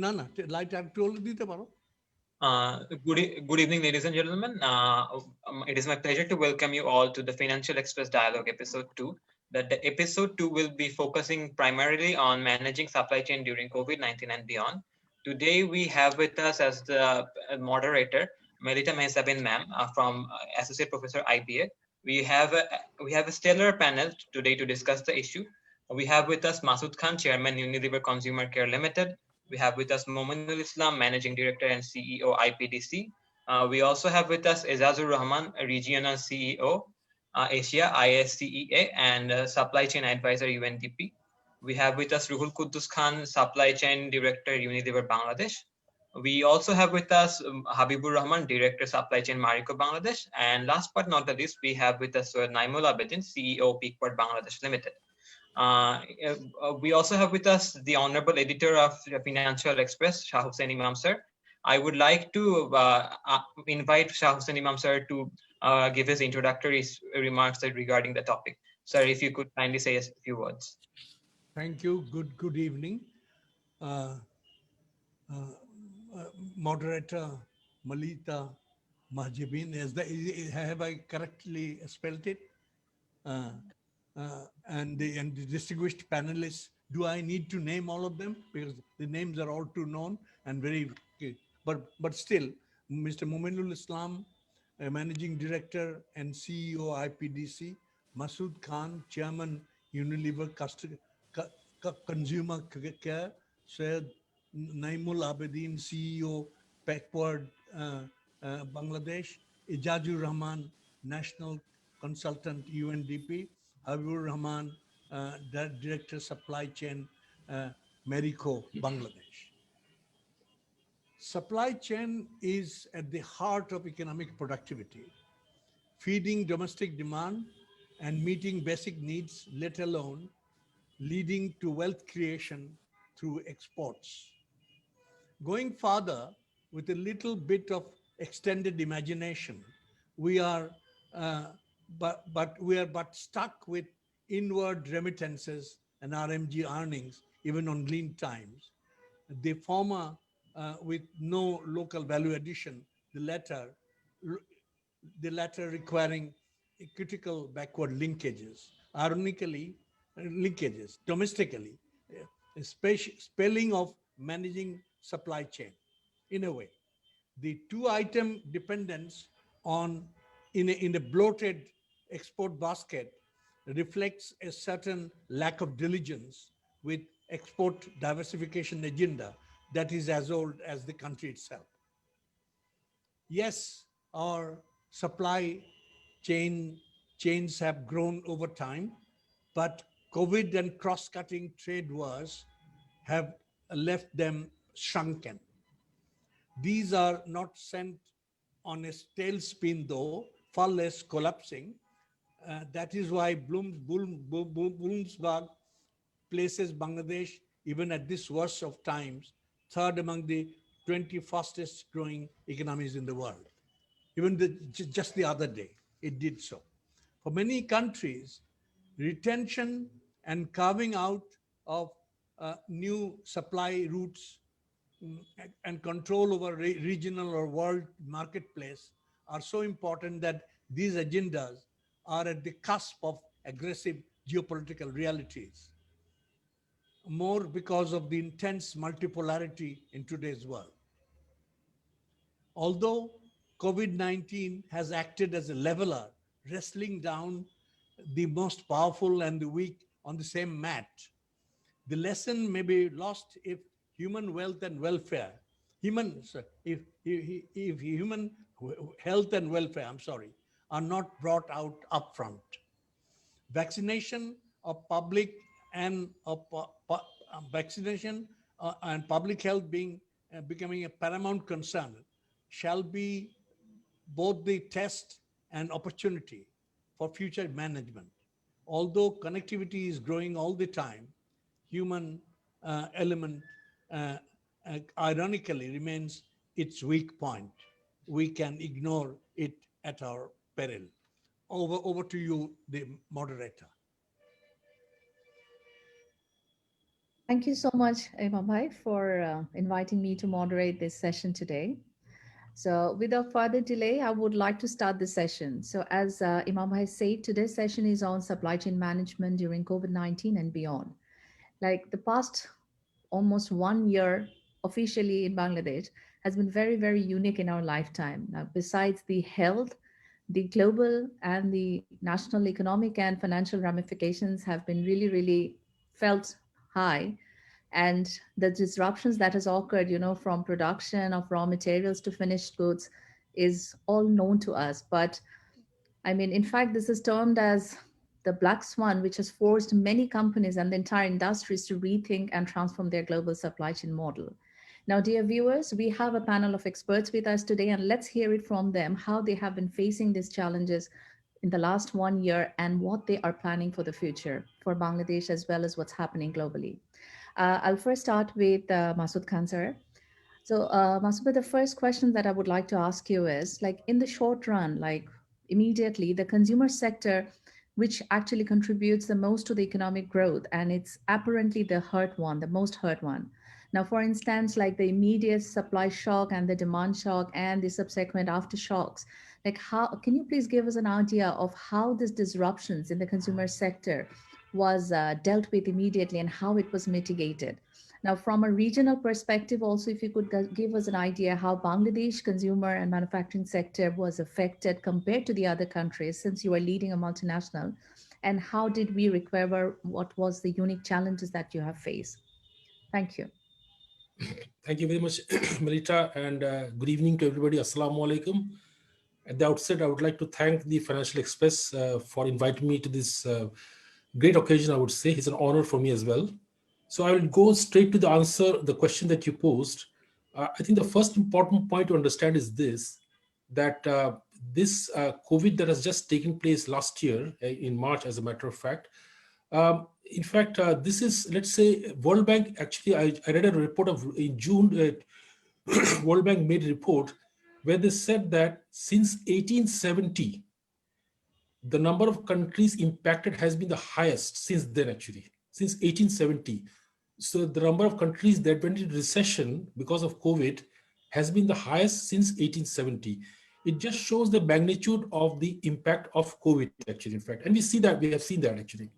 না না লাইট একটু হলে দিতে পারো। Good evening, ladies and gentlemen. It is my pleasure to welcome you all to the Financial Express Dialogue Episode 2. The Episode 2 will be focusing primarily on managing supply chain during COVID-19 and beyond. Today, we have with us as the moderator, Melita Mehjabeen ma'am from Associate Professor IBA. We have a stellar panel today to discuss the issue. We have with us Masud Khan, Chairman, Unilever Consumer Care Limited. We have with us Mominul Islam, Managing Director and CEO, IPDC. We also have with us Ejazur Rahman, Regional CEO, Asia, ISCEA, and Supply Chain Advisor, UNDP. We have with us Ruhul Quddus Khan, Supply Chain Director, Unilever Bangladesh. We also have with us Habibur Rahman, Director, Supply Chain, Marico Bangladesh. And last but not the least, we have with us Naimul Abedin, CEO, Peakward Bangladesh Limited. We also have with us the Honorable Editor of Financial Express, Shah Hussain Imam Sir. I would like to invite Shah Hussain Imam Sir to give his introductory remarks regarding the topic. Sir, if you could kindly say a few words. Thank you. Good evening. Uh, Moderator Melita Mehjabeen, have I correctly spelled it? And the distinguished panelists, do I need to name all of them? Because the names are all too known and very, but still, Mr. Mominul Islam, Managing Director and CEO IPDC, Masud Khan, Chairman Unilever Consumer Care, Syed Naimul Abedin, CEO Peakward Bangladesh, Ejazur Rahman, National Consultant UNDP, Habibur Rahman, Director Supply Chain, Marico, Bangladesh. Supply chain is at the heart of economic productivity, feeding domestic demand and meeting basic needs, let alone leading to wealth creation through exports. Going further, with a little bit of extended imagination, we are but stuck with inward remittances and RMG earnings, even on lean times. The former with no local value addition, the latter requiring critical backward linkages. Ironically, linkages domestically, spelling of managing supply chain. In a way, the two-item dependence on in a bloated export basket reflects a certain lack of diligence with export diversification agenda that is as old as the country itself. Yes, our supply chains have grown over time, but COVID and cross-cutting trade wars have left them shrunken. These are not sent on a tailspin, though, far less collapsing. That is why Bloomberg places Bangladesh, even at this worst of times, third among the 20 fastest growing economies in the world. Even just the other day, it did so. For many countries, retention and carving out of new supply routes and control over regional or world marketplace are so important that these agendas are at the cusp of aggressive geopolitical realities, more because of the intense multipolarity in today's world. Although COVID-19 has acted as a leveler, wrestling down the most powerful and the weak on the same mat, the lesson may be lost if human wealth and welfare, if human health and welfare, are not brought out upfront. Vaccination of public and vaccination and public health becoming a paramount concern shall be both the test and opportunity for future management. Although connectivity is growing all the time, human element ironically remains its weak point. We can ignore it at our peril. Over to you, the moderator. Thank you so much, Imam Bhai, for inviting me to moderate this session today. So, without further delay, I would like to start the session. So, as Imam Bhai said, today's session is on supply chain management during COVID-19 and beyond. Like the past almost 1 year officially in Bangladesh has been very, very unique in our lifetime. Now, besides the health, the global and the national economic and financial ramifications have been really, really felt high. And the disruptions that has occurred, from production of raw materials to finished goods is all known to us. But I mean, in fact, this is termed as the black swan, which has forced many companies and the entire industries to rethink and transform their global supply chain model. Now, dear viewers, we have a panel of experts with us today, and let's hear it from them how they have been facing these challenges in the last 1 year and what they are planning for the future for Bangladesh as well as what's happening globally. I'll first start with Masud Khan, sir. So, Masud, the first question that I would like to ask you is like in the short run, like immediately, the consumer sector, which actually contributes the most to the economic growth, and it's apparently the hurt one, the most hurt one. Now, for instance, like the immediate supply shock and the demand shock and the subsequent aftershocks, like how can you please give us an idea of how these disruptions in the consumer sector was dealt with immediately and how it was mitigated? Now, from a regional perspective, also, if you could give us an idea how Bangladesh consumer and manufacturing sector was affected compared to the other countries, since you are leading a multinational, and how did we recover? What was the unique challenges that you have faced? Thank you. Thank you very much, Melita, and good evening to everybody. Assalamu alaikum. At the outset, I would like to thank the Financial Express for inviting me to this great occasion, I would say. It's an honor for me as well. So I will go straight to the answer, the question that you posed. I think the first important point to understand is this, that this COVID that has just taken place last year in March, as a matter of fact, in fact, this is, let's say, World Bank, actually, I read a report of in June, World Bank made a report where they said that since 1870, the number of countries impacted has been the highest since then, actually, since 1870. So the number of countries that went into recession because of COVID has been the highest since 1870. It just shows the magnitude of the impact of COVID, actually, in fact. And we have seen that, actually.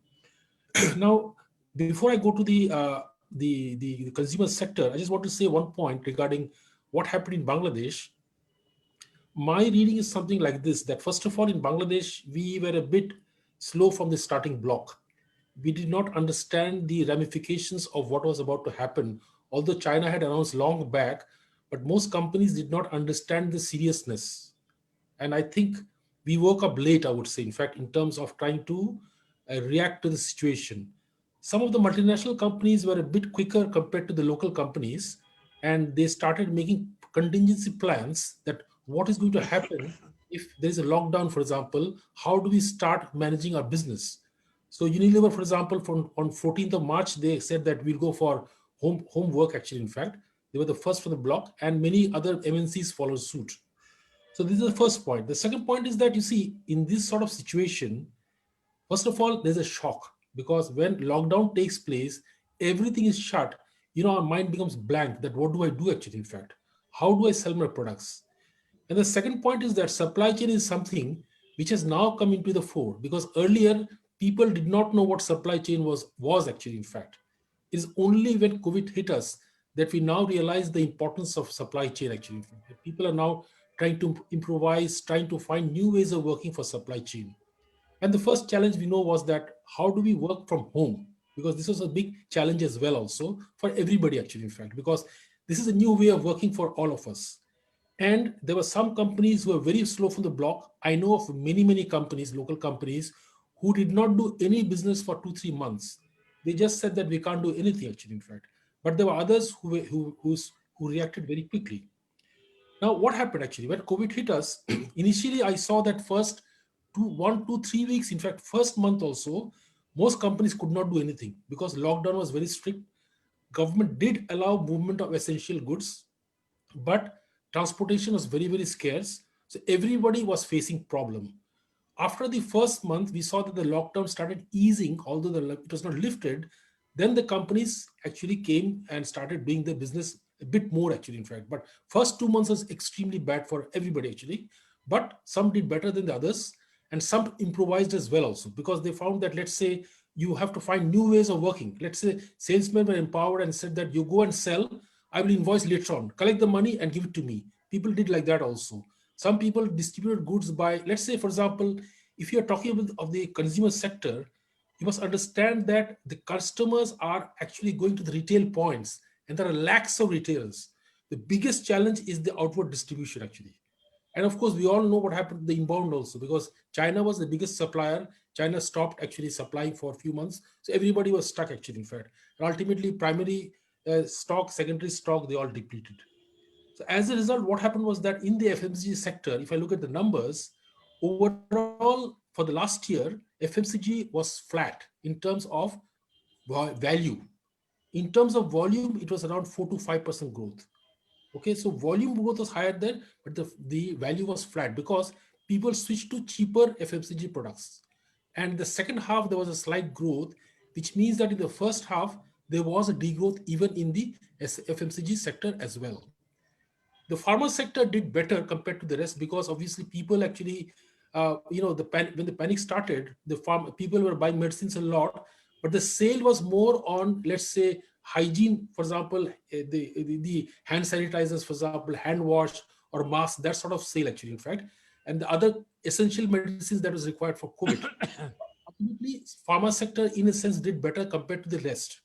Now, before I go to the consumer sector, I just want to say one point regarding what happened in Bangladesh. My reading is something like this, that first of all, in Bangladesh, we were a bit slow from the starting block. We did not understand the ramifications of what was about to happen. Although China had announced long back, but most companies did not understand the seriousness. And I think we woke up late, I would say, in fact, in terms of trying to react to the situation. Some of the multinational companies were a bit quicker compared to the local companies, and they started making contingency plans that what is going to happen if there is a lockdown, for example, how do we start managing our business? So Unilever, for example, from on 14th of March, they said that we'll go for home work, actually, in fact. They were the first for the block, and many other MNCs followed suit. So this is the first point. The second point is that, you see, in this sort of situation, first of all, there's a shock because when lockdown takes place, everything is shut. Our mind becomes blank that what do I do actually, in fact? How do I sell my products? And the second point is that supply chain is something which has now come into the fore because earlier people did not know what supply chain was actually, in fact. It is only when COVID hit us that we now realize the importance of supply chain actually. People are now trying to improvise, trying to find new ways of working for supply chain. And the first challenge we know was that how do we work from home? Because this was a big challenge as well also for everybody actually, in fact, because this is a new way of working for all of us. And there were some companies who were very slow from the block. I know of many, many companies, local companies, who did not do any business for 2-3 months. They just said that we can't do anything actually, in fact. But there were others who reacted very quickly. Now, what happened actually when COVID hit us? Initially, I saw that first 1 to 3 weeks, in fact, first month also, most companies could not do anything because lockdown was very strict. Government did allow movement of essential goods, but transportation was very, very scarce. So everybody was facing problem. After the first month, we saw that the lockdown started easing, although it was not lifted. Then the companies actually came and started doing the business a bit more actually, in fact. But first 2 months was extremely bad for everybody actually. But some did better than the others, and some improvised as well also, because they found that, let's say, you have to find new ways of working. Let's say salesmen were empowered and said that you go and sell, I will invoice later on, collect the money and give it to me. People did like that also. Some people distributed goods by, let's say, for example, if you're talking about of the consumer sector, you must understand that the customers are actually going to the retail points, and there are lakhs of retailers. The biggest challenge is the outward distribution actually. And of course, we all know what happened to the inbound also, because China was the biggest supplier. China stopped actually supplying for a few months. So everybody was stuck actually, in fact. And ultimately, primary stock, secondary stock, they all depleted. So as a result, what happened was that in the FMCG sector, if I look at the numbers, overall for the last year, FMCG was flat in terms of value. In terms of volume, it was around 4 to 5% growth. Okay, so volume growth was higher there, but the value was flat because people switched to cheaper FMCG products. And the second half, there was a slight growth, which means that in the first half, there was a degrowth even in the FMCG sector as well. The pharma sector did better compared to the rest because obviously people actually, when the panic started, people were buying medicines a lot, but the sale was more on, let's say, hygiene, for example, the hand sanitizers, for example, hand wash or mask, that sort of sale actually, in fact, and the other essential medicines that was required for COVID. Ultimately, pharma sector in a sense did better compared to the rest.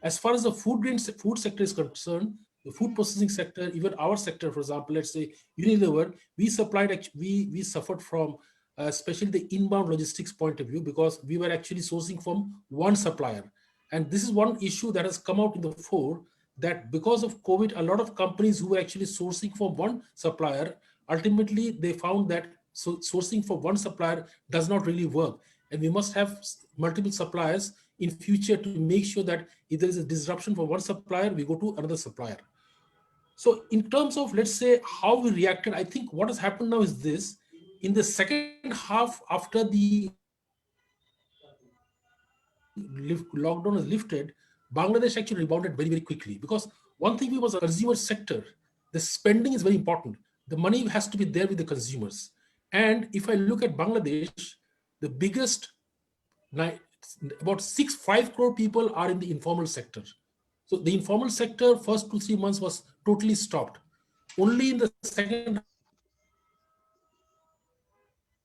As far as the food sector is concerned, the food processing sector, even our sector, for example, let's say Unilever, we suffered from especially the inbound logistics point of view, because we were actually sourcing from one supplier. And this is one issue that has come out in the fore, that because of COVID, a lot of companies who were actually sourcing from one supplier, ultimately they found that sourcing for one supplier does not really work. And we must have multiple suppliers in future to make sure that if there is a disruption for one supplier, we go to another supplier. So in terms of, let's say, how we reacted, I think what has happened now is this: in the second half, after the lockdown is lifted, Bangladesh actually rebounded very, very quickly, because one thing we was a consumer sector, the spending is very important. The money has to be there with the consumers. And if I look at Bangladesh, the biggest, about 5 crore people are in the informal sector. So the informal sector first 2-3 months was totally stopped. Only in the second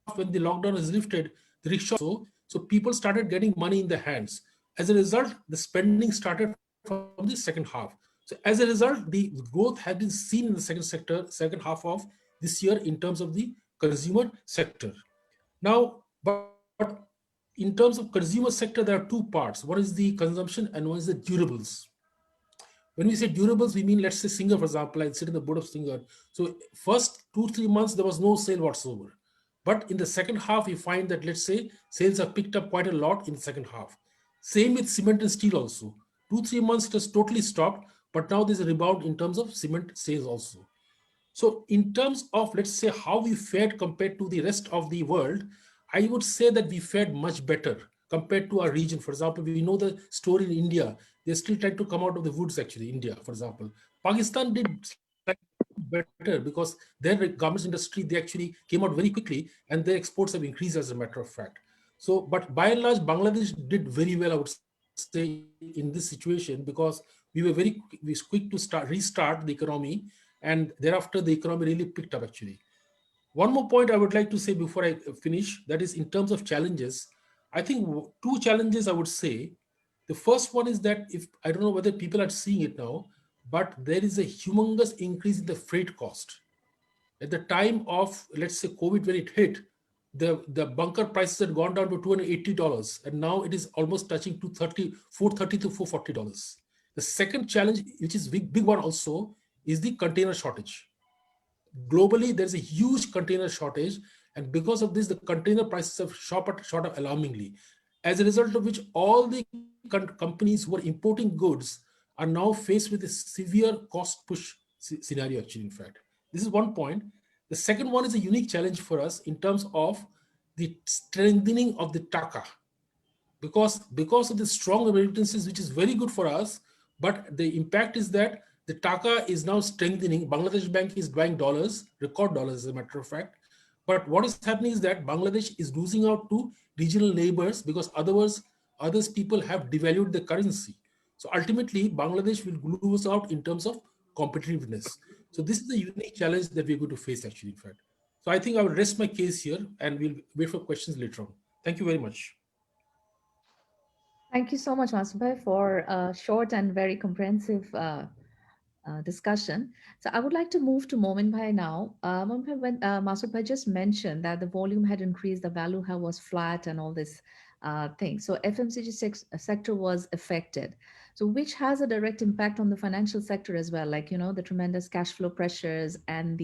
half, when the lockdown is lifted, the rickshaw so people started getting money in their hands. As a result, the spending started from the second half. So as a result, the growth has been seen in the second half of this year in terms of the consumer sector. Now, but in terms of consumer sector, there are two parts. One is the consumption and one is the durables. When we say durables, we mean, let's say, Singer, for example, I sit in the board of Singer. So first 2-3 months, there was no sale whatsoever. But in the second half, we find that, let's say, sales have picked up quite a lot in the second half. Same with cement and steel also. 2-3 months it has totally stopped, but now there's a rebound in terms of cement sales also. So in terms of, let's say, how we fared compared to the rest of the world, I would say that we fared much better compared to our region. For example, we know the story in India. They're still trying to come out of the woods, actually, India, for example. Pakistan did better because their garments industry, they actually came out very quickly and their exports have increased as a matter of fact. So, but by and large, Bangladesh did very well, I would say, in this situation, because we were quick to restart the economy, and thereafter the economy really picked up actually. One more point I would like to say before I finish, that is in terms of challenges. I think two challenges I would say. The first one is that, if I don't know whether people are seeing it now, but there is a humongous increase in the freight cost. At the time of, let's say, COVID, when it hit, the bunker prices had gone down to $280, and now it is almost touching $430 to $440. The second challenge, which is big one also, is the container shortage. Globally, there's a huge container shortage, and because of this, the container prices have shot up alarmingly. As a result of which, all the companies who are importing goods are now faced with a severe cost push scenario, actually, in fact. This is one point. The second one is a unique challenge for us in terms of the strengthening of the taka. because of the strong remittances, which is very good for us. But the impact is that the taka is now strengthening. Bangladesh Bank is buying dollars, record dollars, as a matter of fact. But what is happening is that Bangladesh is losing out to regional neighbors because others people have devalued the currency. So ultimately, Bangladesh will lose out in terms of competitiveness. So this is the unique challenge that we're going to face, actually, in fact. So I think I will rest my case here and we'll wait for questions later on. Thank you very much. Thank you so much, Masud, for a short and very comprehensive discussion. So I would like to move to Momin Bhai now. Momin Bhai, when Masud Bhai just mentioned that the volume had increased, the value was flat and all this thing. So FMCG sector was affected. So which has a direct impact on the financial sector as well, like, the tremendous cash flow pressures and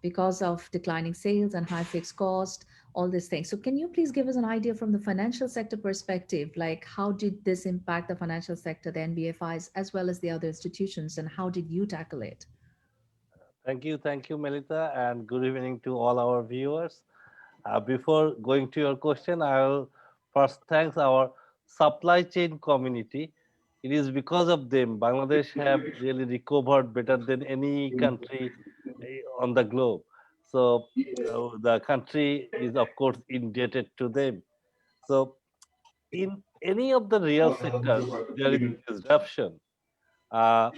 because of declining sales and high fixed cost, all these things. So can you please give us an idea from the financial sector perspective, like how did this impact the financial sector, the NBFIs, as well as the other institutions, and how did you tackle it? Thank you, Melita, and good evening to all our viewers. Before going to your question, I will first thank our supply chain community. It is because of them Bangladesh have really recovered better than any country on the globe. So the country is of course indebted to them. So in any of the real sectors, there is disruption. uh,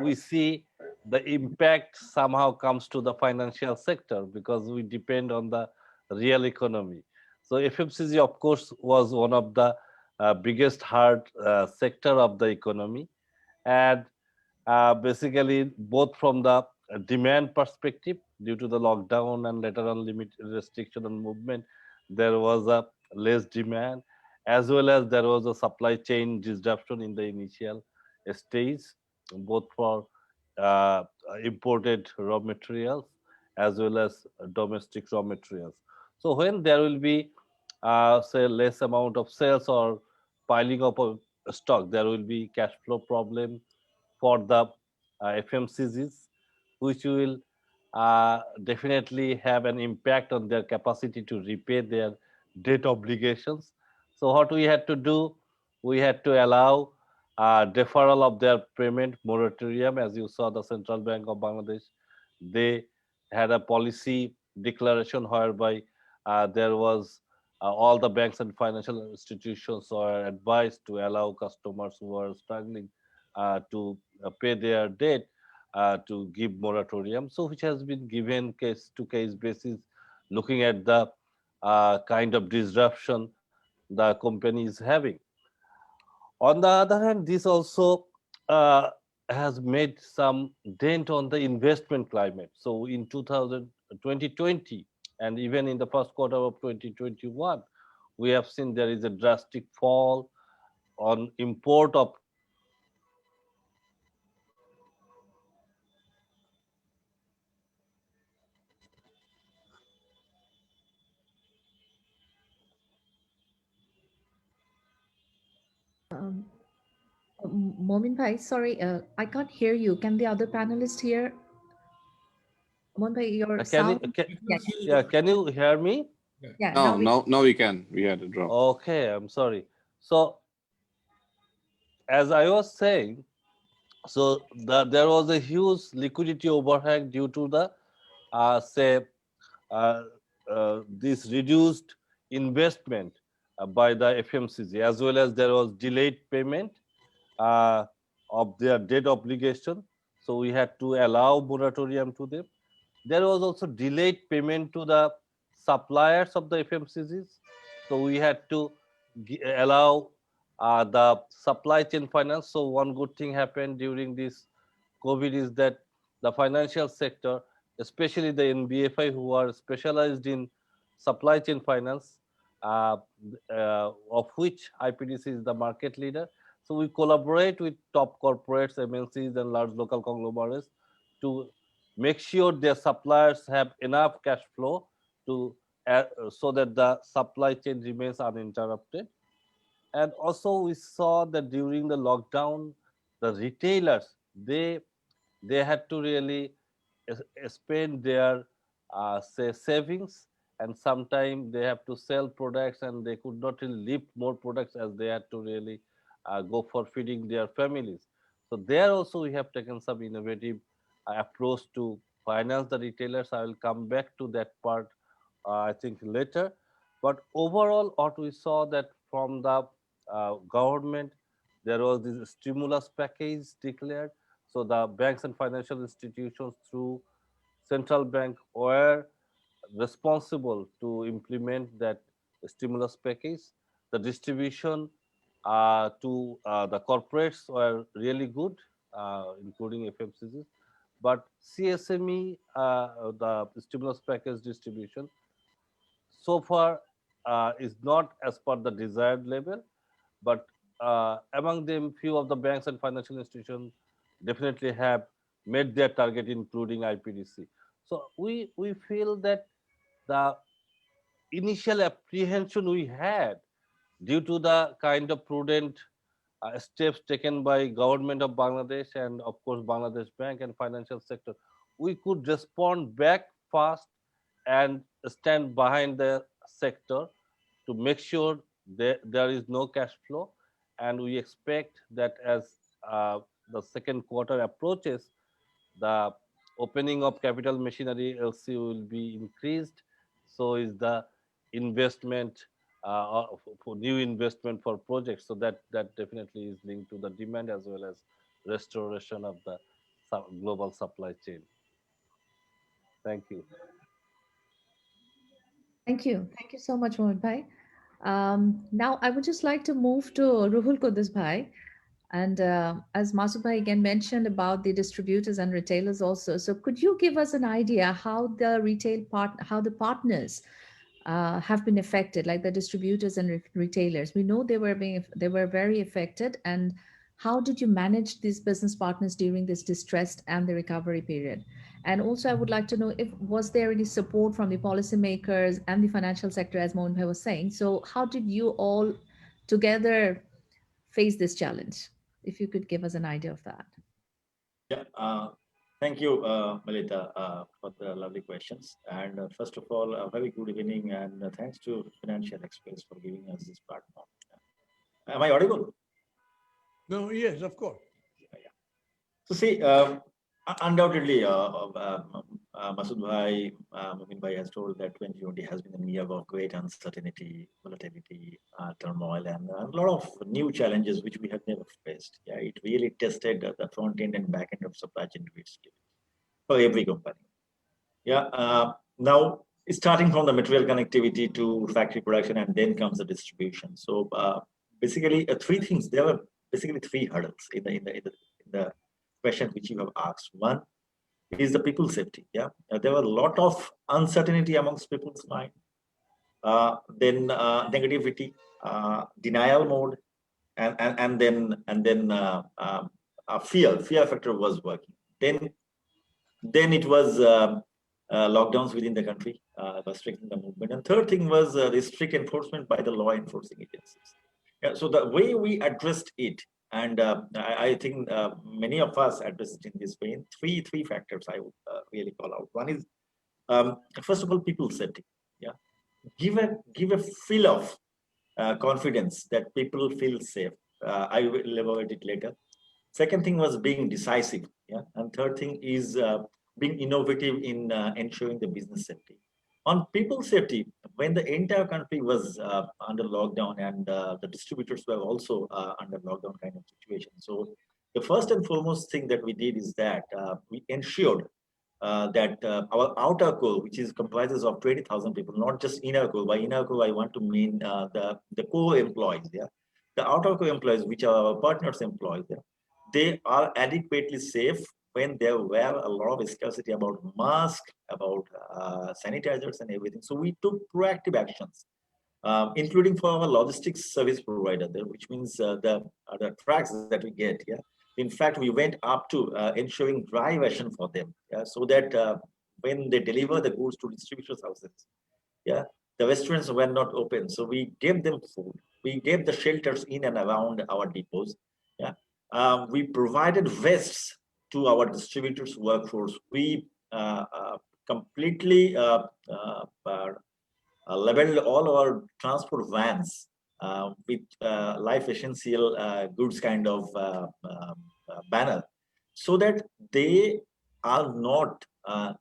we see the impact somehow comes to the financial sector because we depend on the real economy. So FMCG, of course, was one of the biggest hard sector of the economy, and basically both from the demand perspective due to the lockdown and later on limit restriction on movement, there was a less demand, as well as there was a supply chain disruption in the initial stage, both for uh, imported raw materials as well as domestic raw materials. So when there will be say less amount of sales or piling up of stock, there will be cash flow problem for the FMCGs, which will definitely have an impact on their capacity to repay their debt obligations. So what we had to do, we had to allow deferral of their payment moratorium. As you saw, the Central Bank of Bangladesh, they had a policy declaration whereby there was all the banks and financial institutions are advised to allow customers who are struggling to pay their debt to give moratorium. So which has been given case to case basis, looking at the kind of disruption the company is having. On the other hand, this also uh, has made some dent on the investment climate. So in 2020 and even in the first quarter of 2021, we have seen there is a drastic fall on import of Um, Momin Bhai, sorry, I can't hear you. Can the other panelists hear? Momin Bhai, your can you sound. can, Yeah, yeah, can you hear me? yeah. No, Now we. now we can. We had a drop. Okay, I'm sorry. So as I was saying, so there was a huge liquidity overhang due to the say uh, this reduced investment by the FMCG, as well as there was delayed payment uh, of their debt obligation. So we had to allow moratorium to them. There was also delayed payment to the suppliers of the FMCGs. So we had to allow the supply chain finance. So one good thing happened during this COVID is that the financial sector, especially the NBFI who are specialized in supply chain finance, uh, of which IPDC is the market leader. So we collaborate with top corporates, MNCs, and large local conglomerates to make sure their suppliers have enough cash flow to so that the supply chain remains uninterrupted. And also we saw that during the lockdown, the retailers, they had to really spend their say savings and sometimes they have to sell products and they could not really lift more products as they had to really go for feeding their families. So there also we have taken some innovative approach to finance the retailers. I will come back to that part I think later. But overall, what we saw that from the government, there was this stimulus package declared. So the banks and financial institutions through central bank were responsible to implement that stimulus package. The distribution to the corporates were really good, including FMCGs. But CSME, the stimulus package distribution, so far is not as per the desired level. But among them, few of the banks and financial institutions definitely have met their target, including IPDC. So we feel that the initial apprehension we had due to the kind of prudent steps taken by government of Bangladesh and of course Bangladesh Bank and financial sector, we could respond back fast and stand behind the sector to make sure there is no cash flow. And we expect that as the second quarter approaches, the opening of capital machinery LC will be increased. So is the investment for new investment for projects. So that definitely is linked to the demand as well as restoration of the global supply chain. Thank you. Thank you. Thank you so much, Mohammed Bhai. Now, I would just like to move to Ruhul Quddus Bhai. And as Masud Bhai again mentioned about the distributors and retailers also. So could you give us an idea how the partners have been affected, like the distributors and retailers? We know they were very affected. And how did you manage these business partners during this distressed and the recovery period? And also, I would like to know was there any support from the policymakers and the financial sector, as Mohan Bhai was saying? So how did you all together face this challenge? If you could give us an idea of that. Yeah, thank you, Melita, for the lovely questions. And first of all, a very good evening and thanks to Financial Express for giving us this platform. Am I audible? No, yes, of course. Yeah. So see, undoubtedly, Masud Bhai, Momin Bhai has told that 2020 has been a year of great uncertainty, volatility, turmoil, and a lot of new challenges which we have never faced. Yeah, it really tested the front end and back end of supply chain for every company. Yeah, now starting from the material connectivity to factory production, and then comes the distribution. So basically, three things. There were basically three hurdles in the question which you have asked. One is the people safety. Yeah, there were a lot of uncertainty amongst people's mind. Then negativity, denial mode, and then fear factor was working. Then it was lockdowns within the country, restricting the movement. And third thing was the strict enforcement by the law enforcing agencies. Yeah, so the way we addressed it, and I think many of us addressed it in this way. In three factors I would really call out. One is first of all, people safety. Yeah, give a feel of confidence that people feel safe. I will elaborate it later. Second thing was being decisive. Yeah, and third thing is being innovative in ensuring the business safety. On people safety, when the entire country was under lockdown and the distributors were also under lockdown kind of situation. So the first and foremost thing that we did is that we ensured that our outer core, which comprises of 20,000 people, not just inner core. By inner core, I want to mean the core employees. Yeah, the outer core employees, which are our partners' employees. Yeah, they are adequately safe when there were a lot of scarcity about masks, about sanitizers and everything. So we took proactive actions, including for our logistics service provider, which means the trucks that we get. Yeah, in fact, we went up to ensuring dry ration for them, yeah, so that when they deliver the goods to distributors' houses, yeah, the restaurants were not open. So we gave them food. We gave the shelters in and around our depots. Yeah, we provided vests to our distributors' workforce. We completely labeled all our transport vans with life essential goods kind of banner, so that they are not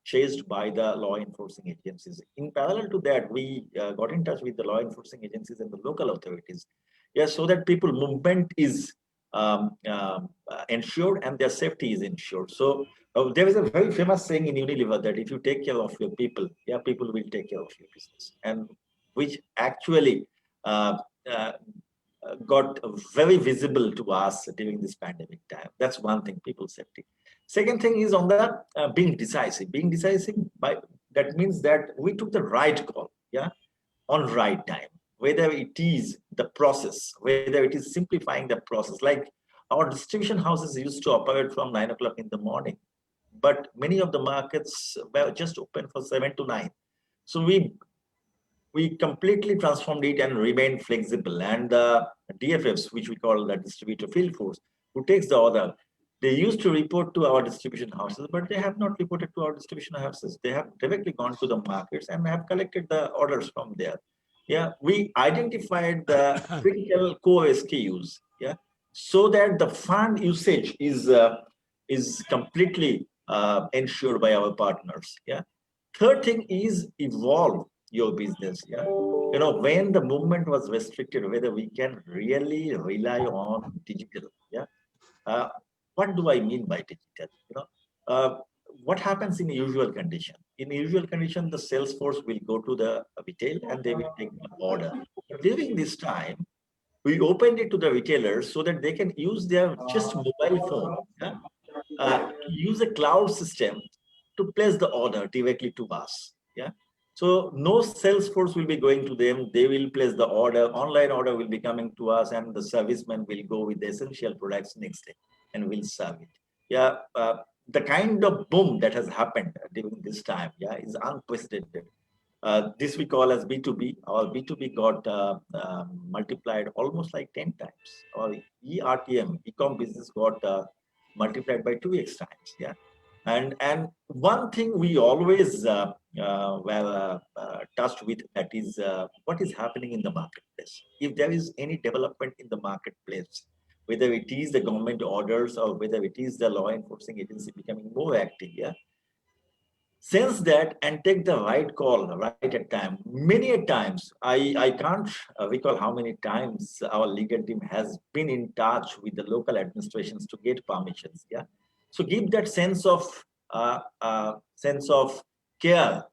chased by the law enforcing agencies. In parallel to that, we got in touch with the law enforcing agencies and the local authorities, yes, so that people movement is ensured and their safety is ensured. So there is a very famous saying in Unilever that if you take care of your people, yeah, people will take care of your business, and which actually uh, uh, got very visible to us during this pandemic time. That's one thing, people safety. Second thing is on the being decisive. Being decisive, by that means that we took the right call, yeah, on right time. Whether it is the process, whether it is simplifying the process. Like our distribution houses used to operate from 9 o'clock in the morning, but many of the markets were just open for 7 to 9. So we completely transformed it and remained flexible. And the DFFs, which we call the distributor field force, who takes the order, they used to report to our distribution houses, but they have not reported to our distribution houses. They have directly gone to the markets and have collected the orders from there. Yeah, we identified the critical core SKUs. Yeah, so that the fund usage is completely ensured by our partners. Yeah. Third thing is evolve your business. Yeah, you know, when the movement was restricted, whether we can really rely on digital. Yeah, uh, what do I mean by digital? You know, what happens in usual condition? In usual condition, the sales force will go to the retail and they will take the order. During this time, we opened it to the retailers so that they can use their just mobile phone, yeah, use a cloud system to place the order directly to us. Yeah. So no sales force will be going to them. They will place the order. Online order will be coming to us, and the serviceman will go with the essential products next day and will serve it. Yeah. The kind of boom that has happened during this time, yeah, is unprecedented. This we call as B2B. Our B2B got multiplied almost like 10 times. Our ERTM, e-com business got multiplied by 2x times. Yeah. And one thing we always touched with, that is what is happening in the marketplace. If there is any development in the marketplace, whether it is the government orders or whether it is the law enforcing agency becoming more active, yeah, sense that and take the right call right at time. Many a times, I can't recall how many times our legal team has been in touch with the local administrations to get permissions. Yeah, so give that sense of care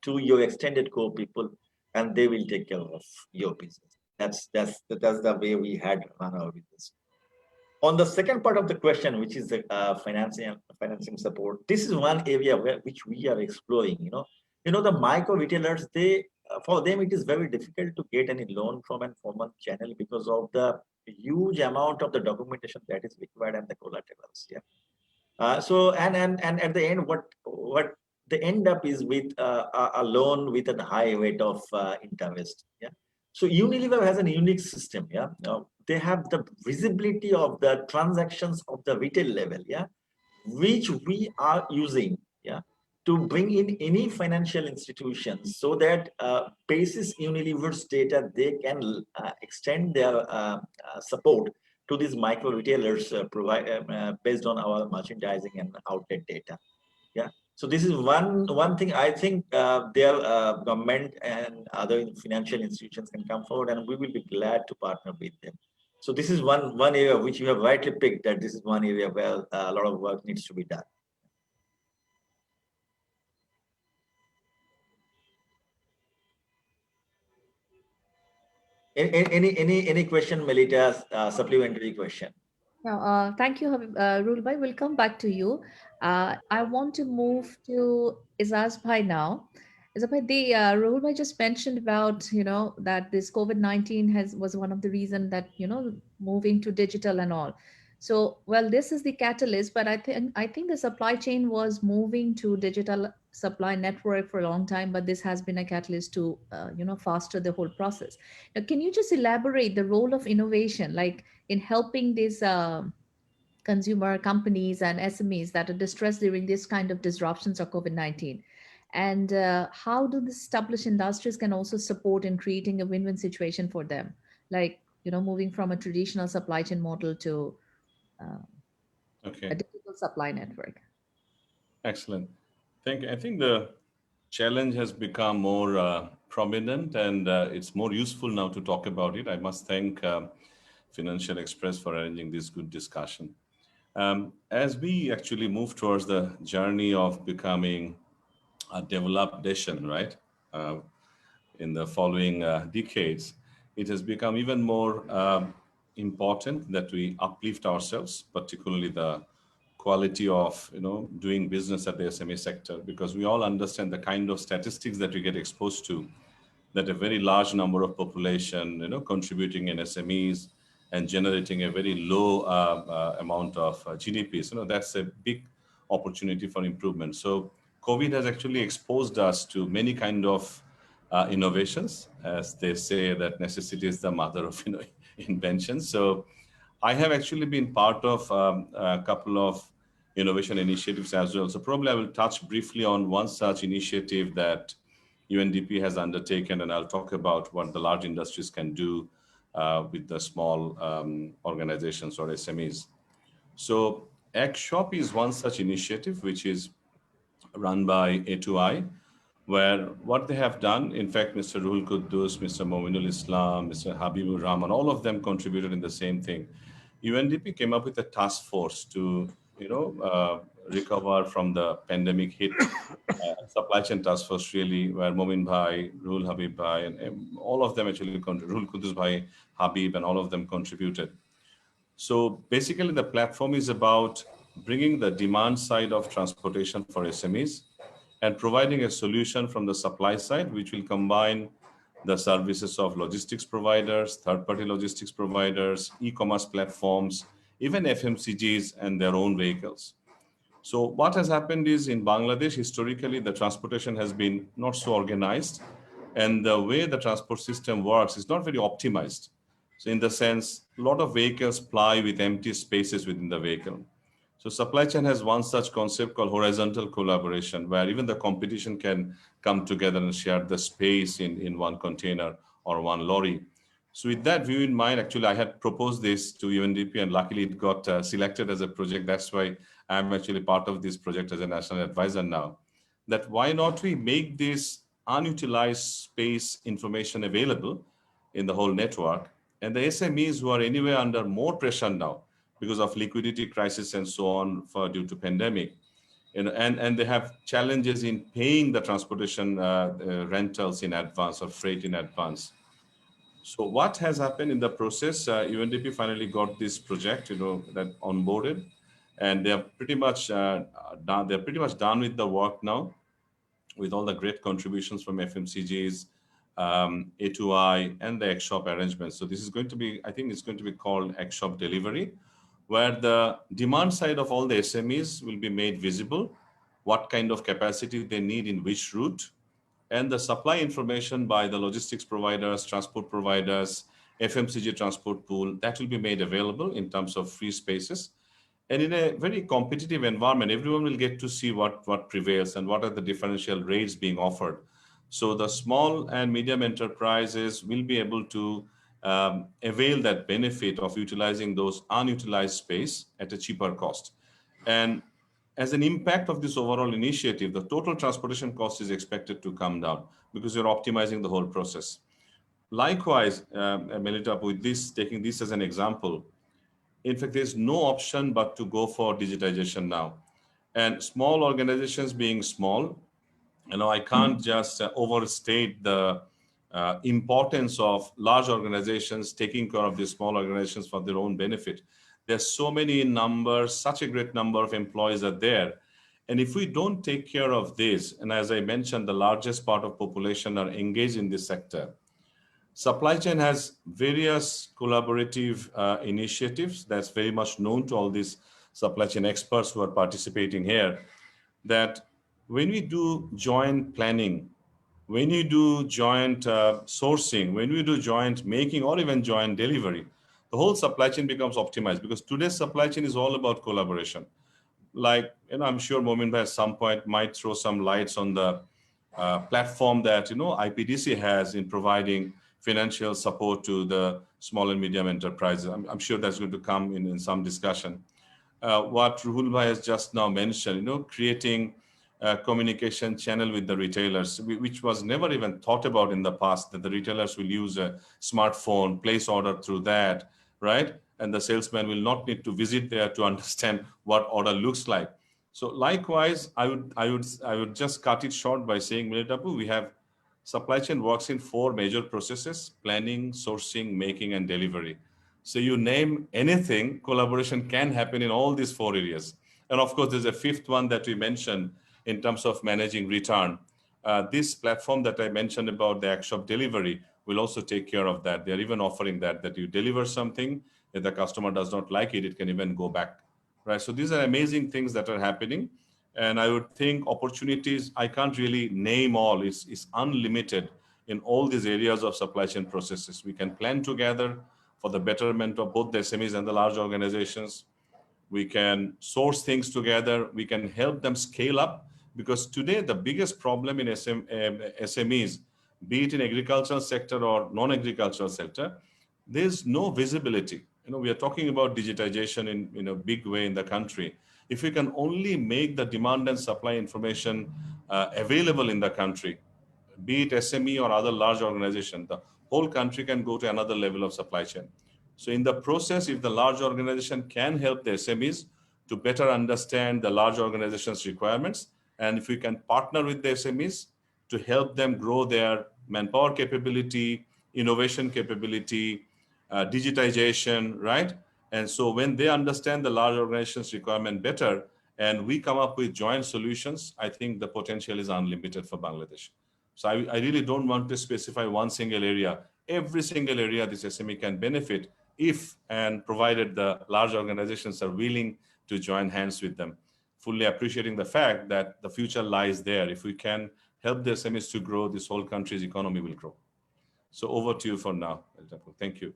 to your extended core people, and they will take care of your business. That's the way we had run our business. On the second part of the question, which is the financing support, this is one area which we are exploring. The micro retailers, they for them it is very difficult to get any loan from an formal channel because of the huge amount of the documentation that is required and the collaterals. Yeah. So and at the end, what they end up is with a loan with a high rate of interest. Yeah. So Unilever has a unique system. Yeah. They have the visibility of the transactions of the retail level. Yeah, which we are using. Yeah, to bring in any financial institutions so that basis Unilever's data, they can extend their support to these micro retailers based on our merchandising and outlet data. Yeah. So this is one thing I think their government and other financial institutions can come forward, and we will be glad to partner with them. So this is one area which you have rightly picked, that this is one area where a lot of work needs to be done. Any question, Melita? Supplementary question. Now, thank you, Ruhul bhai. We'll come back to you. I want to move to Ejazur bhai now. Ejazur bhai, Ruhul bhai just mentioned about, that this COVID-19 was one of the reason that, moving to digital and all. So, well, this is the catalyst, but I think the supply chain was moving to digital supply network for a long time, but this has been a catalyst to, faster the whole process. Now, can you just elaborate the role of innovation, like in helping these consumer companies and SMEs that are distressed during this kind of disruptions of COVID-19? And how do the established industries can also support in creating a win-win situation for them, like moving from a traditional supply chain model to uh, a Okay, digital supply network? excellent. I think the challenge has become more prominent, and it's more useful now to talk about it. I must thank Financial Express for arranging this good discussion. As we actually move towards the journey of becoming a developed nation, right, uh, in the following decades, it has become even more important that we uplift ourselves, particularly the quality of doing business at the SME sector, because we all understand the kind of statistics that we get exposed to, that a very large number of population contributing in SMEs and generating a very low amount of GDPs. That's a big opportunity for improvement. So COVID has actually exposed us to many kind of innovations, as they say that necessity is the mother of inventions. So I have actually been part of a couple of innovation initiatives as well. So probably I will touch briefly on one such initiative that UNDP has undertaken, and I'll talk about what the large industries can do with the small organizations or SMEs. So AgShop is one such initiative which is run by A2I, where what they have done, in fact, Mr. Ruhul Quddus, Mr. Mominul Islam, Mr. Habibur, Rahman, all of them contributed in the same thing. UNDP came up with a task force to, recover from the pandemic hit. Supply chain task force really, where Momin Bhai, Ruhul Habib Bhai, and all of them actually, Ruhul Quddus Bhai, Habib, and all of them contributed. So basically, the platform is about bringing the demand side of transportation for SMEs and providing a solution from the supply side, which will combine the services of logistics providers, third-party logistics providers, e-commerce platforms, even FMCGs and their own vehicles. So what has happened is in Bangladesh, historically, the transportation has been not so organized, and the way the transport system works is not very optimized. So in the sense, a lot of vehicles ply with empty spaces within the vehicle. So supply chain has one such concept called horizontal collaboration, where even the competition can come together and share the space in one container or one lorry. So with that view in mind, actually, I had proposed this to UNDP, and luckily it got selected as a project. That's why I'm actually part of this project as a national advisor now. That why not we make this unutilized space information available in the whole network, and the SMEs who are anyway under more pressure now because of liquidity crisis and so on due to pandemic, and they have challenges in paying the transportation rentals in advance or freight in advance. So what has happened in the process? UNDP finally got this project, that onboarded, and they are pretty much done. They're pretty much done with the work now, with all the great contributions from FMCGs, A2I, and the AgShop arrangements. So this is going to be, I think it's going to be called AgShop Delivery, where the demand side of all the SMEs will be made visible, what kind of capacity they need in which route, and the supply information by the logistics providers, transport providers, FMCG transport pool, that will be made available in terms of free spaces. And in a very competitive environment, everyone will get to see what prevails and what are the differential rates being offered. So the small and medium enterprises will be able to avail that benefit of utilizing those unutilized space at a cheaper cost. And as an impact of this overall initiative, the total transportation cost is expected to come down because you're optimizing the whole process. Likewise, Melita, with this, taking this as an example, in fact, there's no option but to go for digitization now. And small organizations being small, I can't just overstate the importance of large organizations taking care of these small organizations for their own benefit. There's so many numbers, such a great number of employees are there. And if we don't take care of this, and as I mentioned, the largest part of population are engaged in this sector. Supply chain has various collaborative initiatives that's very much known to all these supply chain experts who are participating here, that when we do joint planning, when you do joint sourcing, when we do joint making or even joint delivery, the whole supply chain becomes optimized, because today's supply chain is all about collaboration. Like, I'm sure Momin Bhai at some point might throw some lights on the platform that IPDC has in providing financial support to the small and medium enterprises. I'm sure that's going to come in some discussion. What Ruhul Bhai has just now mentioned, creating a communication channel with the retailers, which was never even thought about in the past, that the retailers will use a smartphone, place order through that, right? And the salesman will not need to visit there to understand what order looks like. So likewise, I would just cut it short by saying, Melita, we have supply chain works in 4 major processes: planning, sourcing, making, and delivery. So you name anything, collaboration can happen in all these 4 areas. And of course, there's a 5th one that we mentioned in terms of managing return. This platform that I mentioned about the Act-Shop delivery will also take care of that. They're even offering that you deliver something, if the customer does not like it, it can even go back, right? So these are amazing things that are happening. And I would think opportunities, I can't really name all, it's unlimited in all these areas of supply chain processes. We can plan together for the betterment of both the SMEs and the large organizations. We can source things together. We can help them scale up, because today the biggest problem in SMEs, be it in agricultural sector or non-agricultural sector, there's no visibility. We are talking about digitization in a big way in the country. If we can only make the demand and supply information available in the country, be it SME or other large organization, the whole country can go to another level of supply chain. So in the process, if the large organization can help the SMEs to better understand the large organization's requirements, and if we can partner with the SMEs to help them grow their manpower capability, innovation capability, digitization, right? And so when they understand the large organization's requirement better, and we come up with joint solutions, I think the potential is unlimited for Bangladesh. So I really don't want to specify one single area. Every single area this SME can benefit if and provided the large organizations are willing to join hands with them, fully appreciating the fact that the future lies there. If we can help the SMEs to grow, this whole country's economy will grow. So over to you for now. Thank you.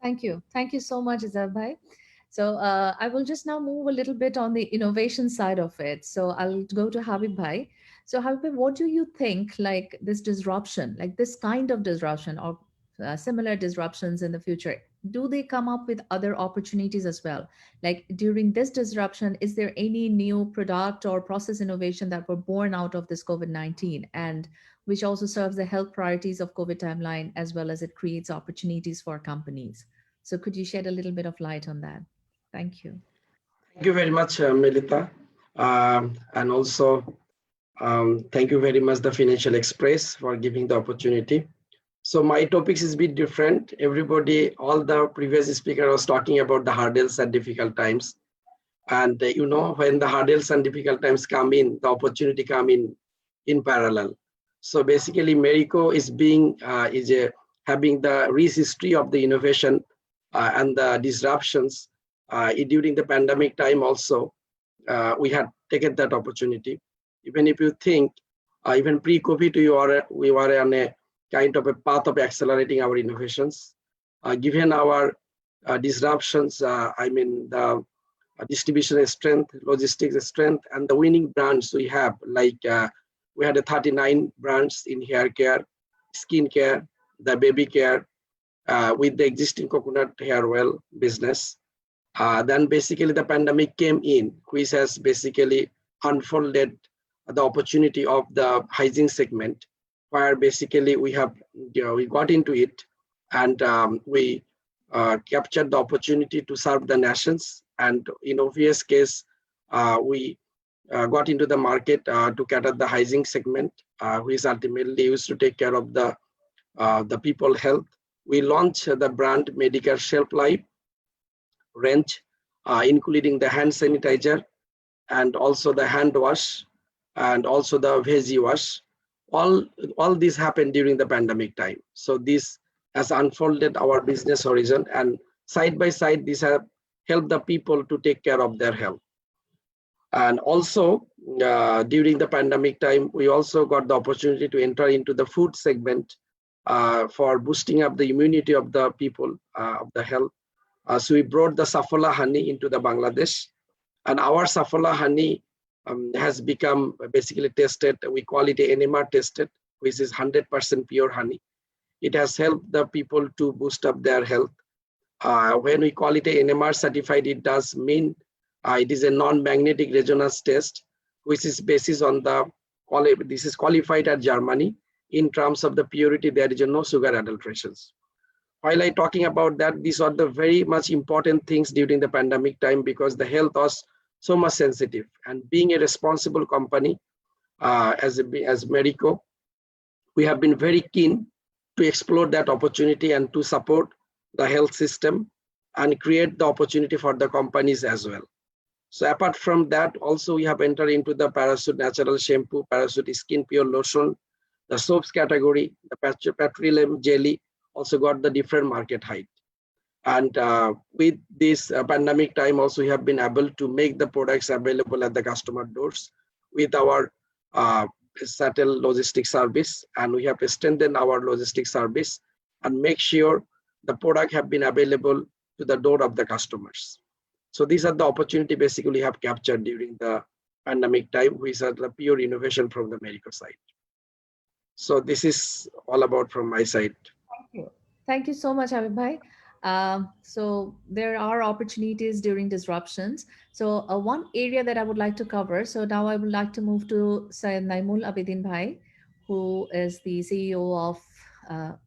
Thank you. Thank you so much, Ejazur bhai. So I will just now move a little bit on the innovation side of it. So I'll go to Habib bhai. So Habib, what do you think, like this disruption, like this kind of disruption or similar disruptions in the future, do they come up with other opportunities as well? Like during this disruption, is there any new product or process innovation that were born out of this COVID-19 and which also serves the health priorities of COVID timeline, as well as it creates opportunities for companies? So could you shed a little bit of light on that? Thank you. Thank you very much, Melita. And also, thank you very much, the Financial Express, for giving the opportunity. So my topics is a bit different. Everybody, all the previous speaker was talking about the hurdles and difficult times. And when the hurdles and difficult times come in, the opportunity come in parallel. So basically, Marico is having the rich history of the innovation and the disruptions. During the pandemic time also, we had taken that opportunity. Even if you think, even pre-COVID, we were on a kind of a path of accelerating our innovations. Given our disruptions, the distribution strength, logistics strength, and the winning brands we have, like we had 39 brands in hair care, skin care, the baby care, with the existing coconut hair oil business. Then basically the pandemic came in, which has basically unfolded the opportunity of the hygiene segment, where basically we got into it and we captured the opportunity to serve the nations. And in obvious case, we got into the market to cater the hygiene segment, which ultimately used to take care of the people health. We launched the brand Medicare Shelf Life range, including the hand sanitizer and also the hand wash and also the veggie wash. All this happened during the pandemic time. So this has unfolded our business horizon, and side by side, this have helped the people to take care of their health. And also during the pandemic time, we also got the opportunity to enter into the food segment for boosting up the immunity of the people, of the health. So we brought the Saffola honey into the Bangladesh, and our Saffola honey has become basically tested. We call it NMR tested, which is 100% pure honey. It has helped the people to boost up their health. When we call it a NMR certified, it does mean it is a non-magnetic resonance test, which is based on the, this is qualified at Germany. In terms of the purity, there is no sugar adulterations. While I talking about that, these are the very much important things during the pandemic time, because the health was so much sensitive. And being a responsible company, as Marico, we have been very keen to explore that opportunity and to support the health system and create the opportunity for the companies as well. So apart from that, also we have entered into the Parachute natural shampoo, Parachute skin pure lotion, the soaps category, the petroleum jelly also got the different market height. And with this pandemic time also, we have been able to make the products available at the customer doors with our shuttle logistics service, and we have extended our logistics service and make sure the product have been available to the door of the customers. So these are the opportunity basically have captured during the pandemic time, which are the pure innovation from the Marico side. So this is all about from my side. Thank you. Thank you so much, Habib. So there are opportunities during disruptions. So one area that I would like to cover. So now I would like to move to Syed Naimul Abedin Bhai, who is the CEO of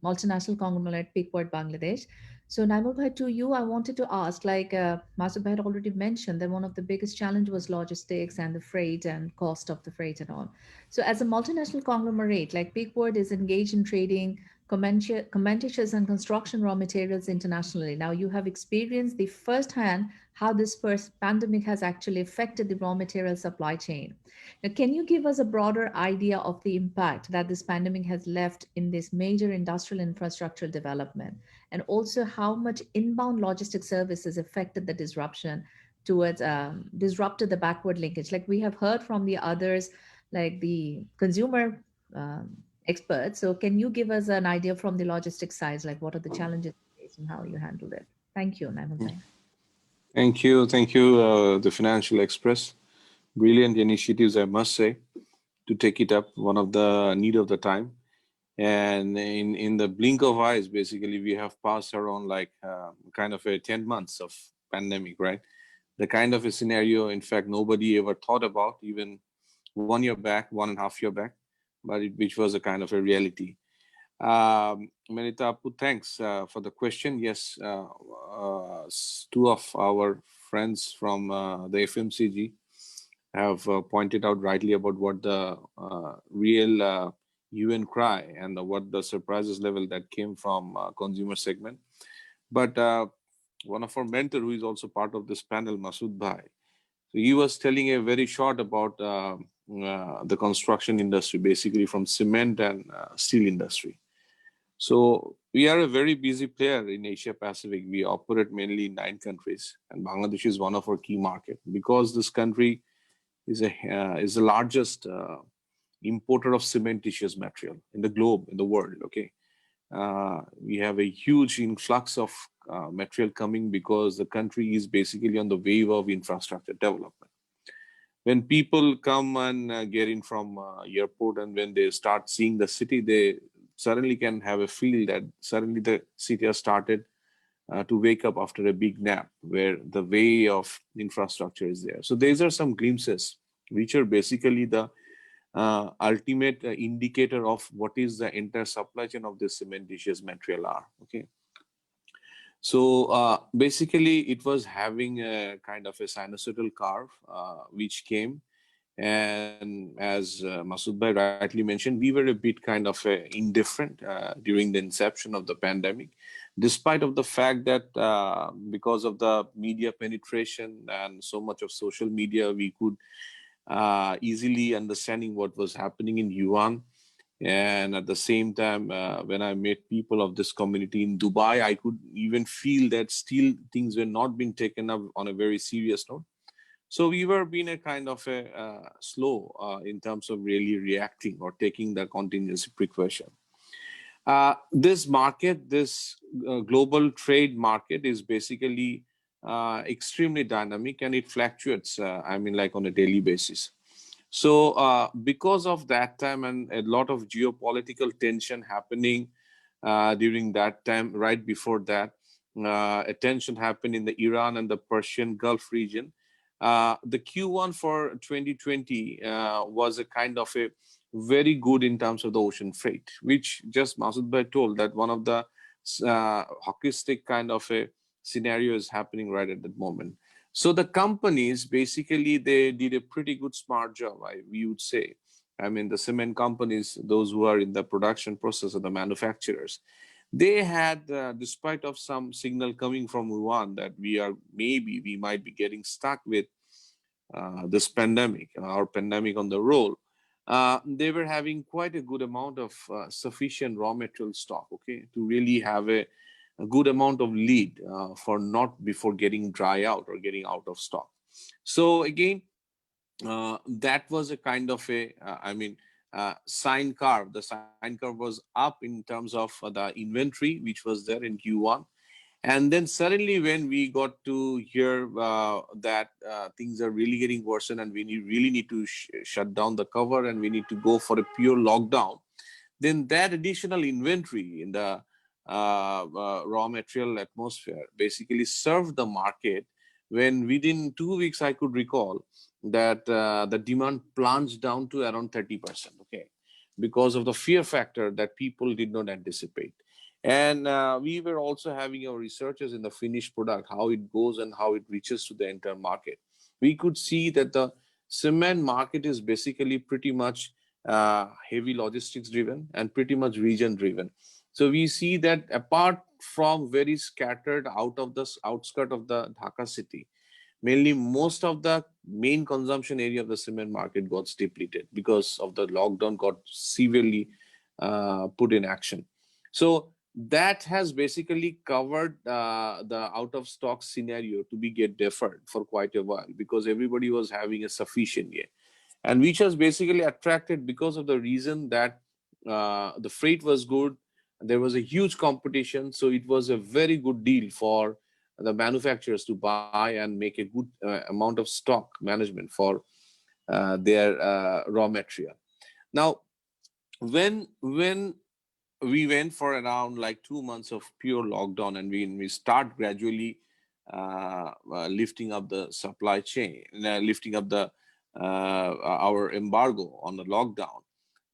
multinational conglomerate Peakward Bangladesh. So Naimul Bhai, to you, I wanted to ask, like Masud Bhai had already mentioned that one of the biggest challenge was logistics and the freight and cost of the freight and all. So as a multinational conglomerate, like Peakward is engaged in trading cementitious and construction raw materials internationally. Now you have experienced the firsthand how this pandemic has actually affected the raw material supply chain. Now, can you give us a broader idea of the impact that this pandemic has left in this major industrial infrastructure development, and also how much inbound logistics services affected the disruption towards disrupted the backward linkage? Like we have heard from the others, like the consumer experts. So can you give us an idea from the logistics side, like what are the challenges and how you handled it? Thank you, Naimul. Thank you, the Financial Express. Brilliant initiatives, I must say, to take it up, one of the need of the time. And in the blink of eyes, basically, we have passed around like kind of a 10 months of pandemic, right? The kind of a scenario, in fact, nobody ever thought about, even 1 year back, 1.5 years back, but which was a kind of a reality. Melita, thanks for the question. Yes, two of our friends from the FMCG have pointed out rightly about what the real UN cry and what the surprises level that came from consumer segment. But one of our mentor, who is also part of this panel, Masud Bhai, so he was telling a very short about the construction industry, basically from cement and steel industry. So we are a very busy player in Asia Pacific. We operate mainly in 9 countries, and Bangladesh is one of our key markets because this country is the largest importer of cementitious material in the globe, in the world. Okay, we have a huge influx of material coming because the country is basically on the wave of infrastructure development. When people come and get in from airport, and when they start seeing the city, they suddenly can have a feel that suddenly the city has started to wake up after a big nap, where the way of infrastructure is there. So these are some glimpses, which are basically the ultimate indicator of what is the entire supply chain of this cementitious material are. Okay. So basically, it was having a kind of a sinusoidal curve which came, and as Masud Bhai rightly mentioned, we were a bit kind of indifferent during the inception of the pandemic, despite of the fact that because of the media penetration and so much of social media, we could easily understanding what was happening in Yuan. And at the same time, when I met people of this community in Dubai, I could even feel that still things were not being taken up on a very serious note. So we were being a kind of a slow in terms of really reacting or taking the contingency precaution. This market, this global trade market is basically extremely dynamic, and it fluctuates, I mean, like on a daily basis. So because of that time and a lot of geopolitical tension happening during that time, right before that, a tension happened in the Iran and the Persian Gulf region. The Q1 for 2020 was a kind of a very good in terms of the ocean freight, which just Masud Bhai told that one of the hockey stick kind of a scenario is happening right at that moment. So the companies, basically, they did a pretty good smart job, we would say. I mean, the cement companies, those who are in the production process of the manufacturers, they had, despite of some signal coming from Wuhan that we might be getting stuck with this pandemic, our pandemic on the roll, they were having quite a good amount of sufficient raw material stock, okay, to really have a good amount of lead for not before getting dry out or getting out of stock. So again, that was a kind of a, sine curve. The sine curve was up in terms of the inventory, which was there in Q1. And then suddenly when we got to hear that things are really getting worse and we really need to shut down the cover and we need to go for a pure lockdown, then that additional inventory in the raw material atmosphere basically served the market when within 2 weeks, I could recall that the demand plunged down to around 30%, okay, because of the fear factor that people did not anticipate. And we were also having our researchers in the finished product, how it goes and how it reaches to the entire market. We could see that the cement market is basically pretty much heavy logistics driven and pretty much region driven. So we see that apart from very scattered out of the outskirt of the Dhaka city, mainly most of the main consumption area of the cement market got depleted because of the lockdown got severely put in action. So that has basically covered the out of stock scenario to be get deferred for quite a while because everybody was having a sufficient year, and which has basically attracted because of the reason that the freight was good. There was a huge competition, so it was a very good deal for the manufacturers to buy and make a good amount of stock management for their raw material. Now, when we went for around like 2 months of pure lockdown and we start gradually lifting up the supply chain, lifting up the our embargo on the lockdown,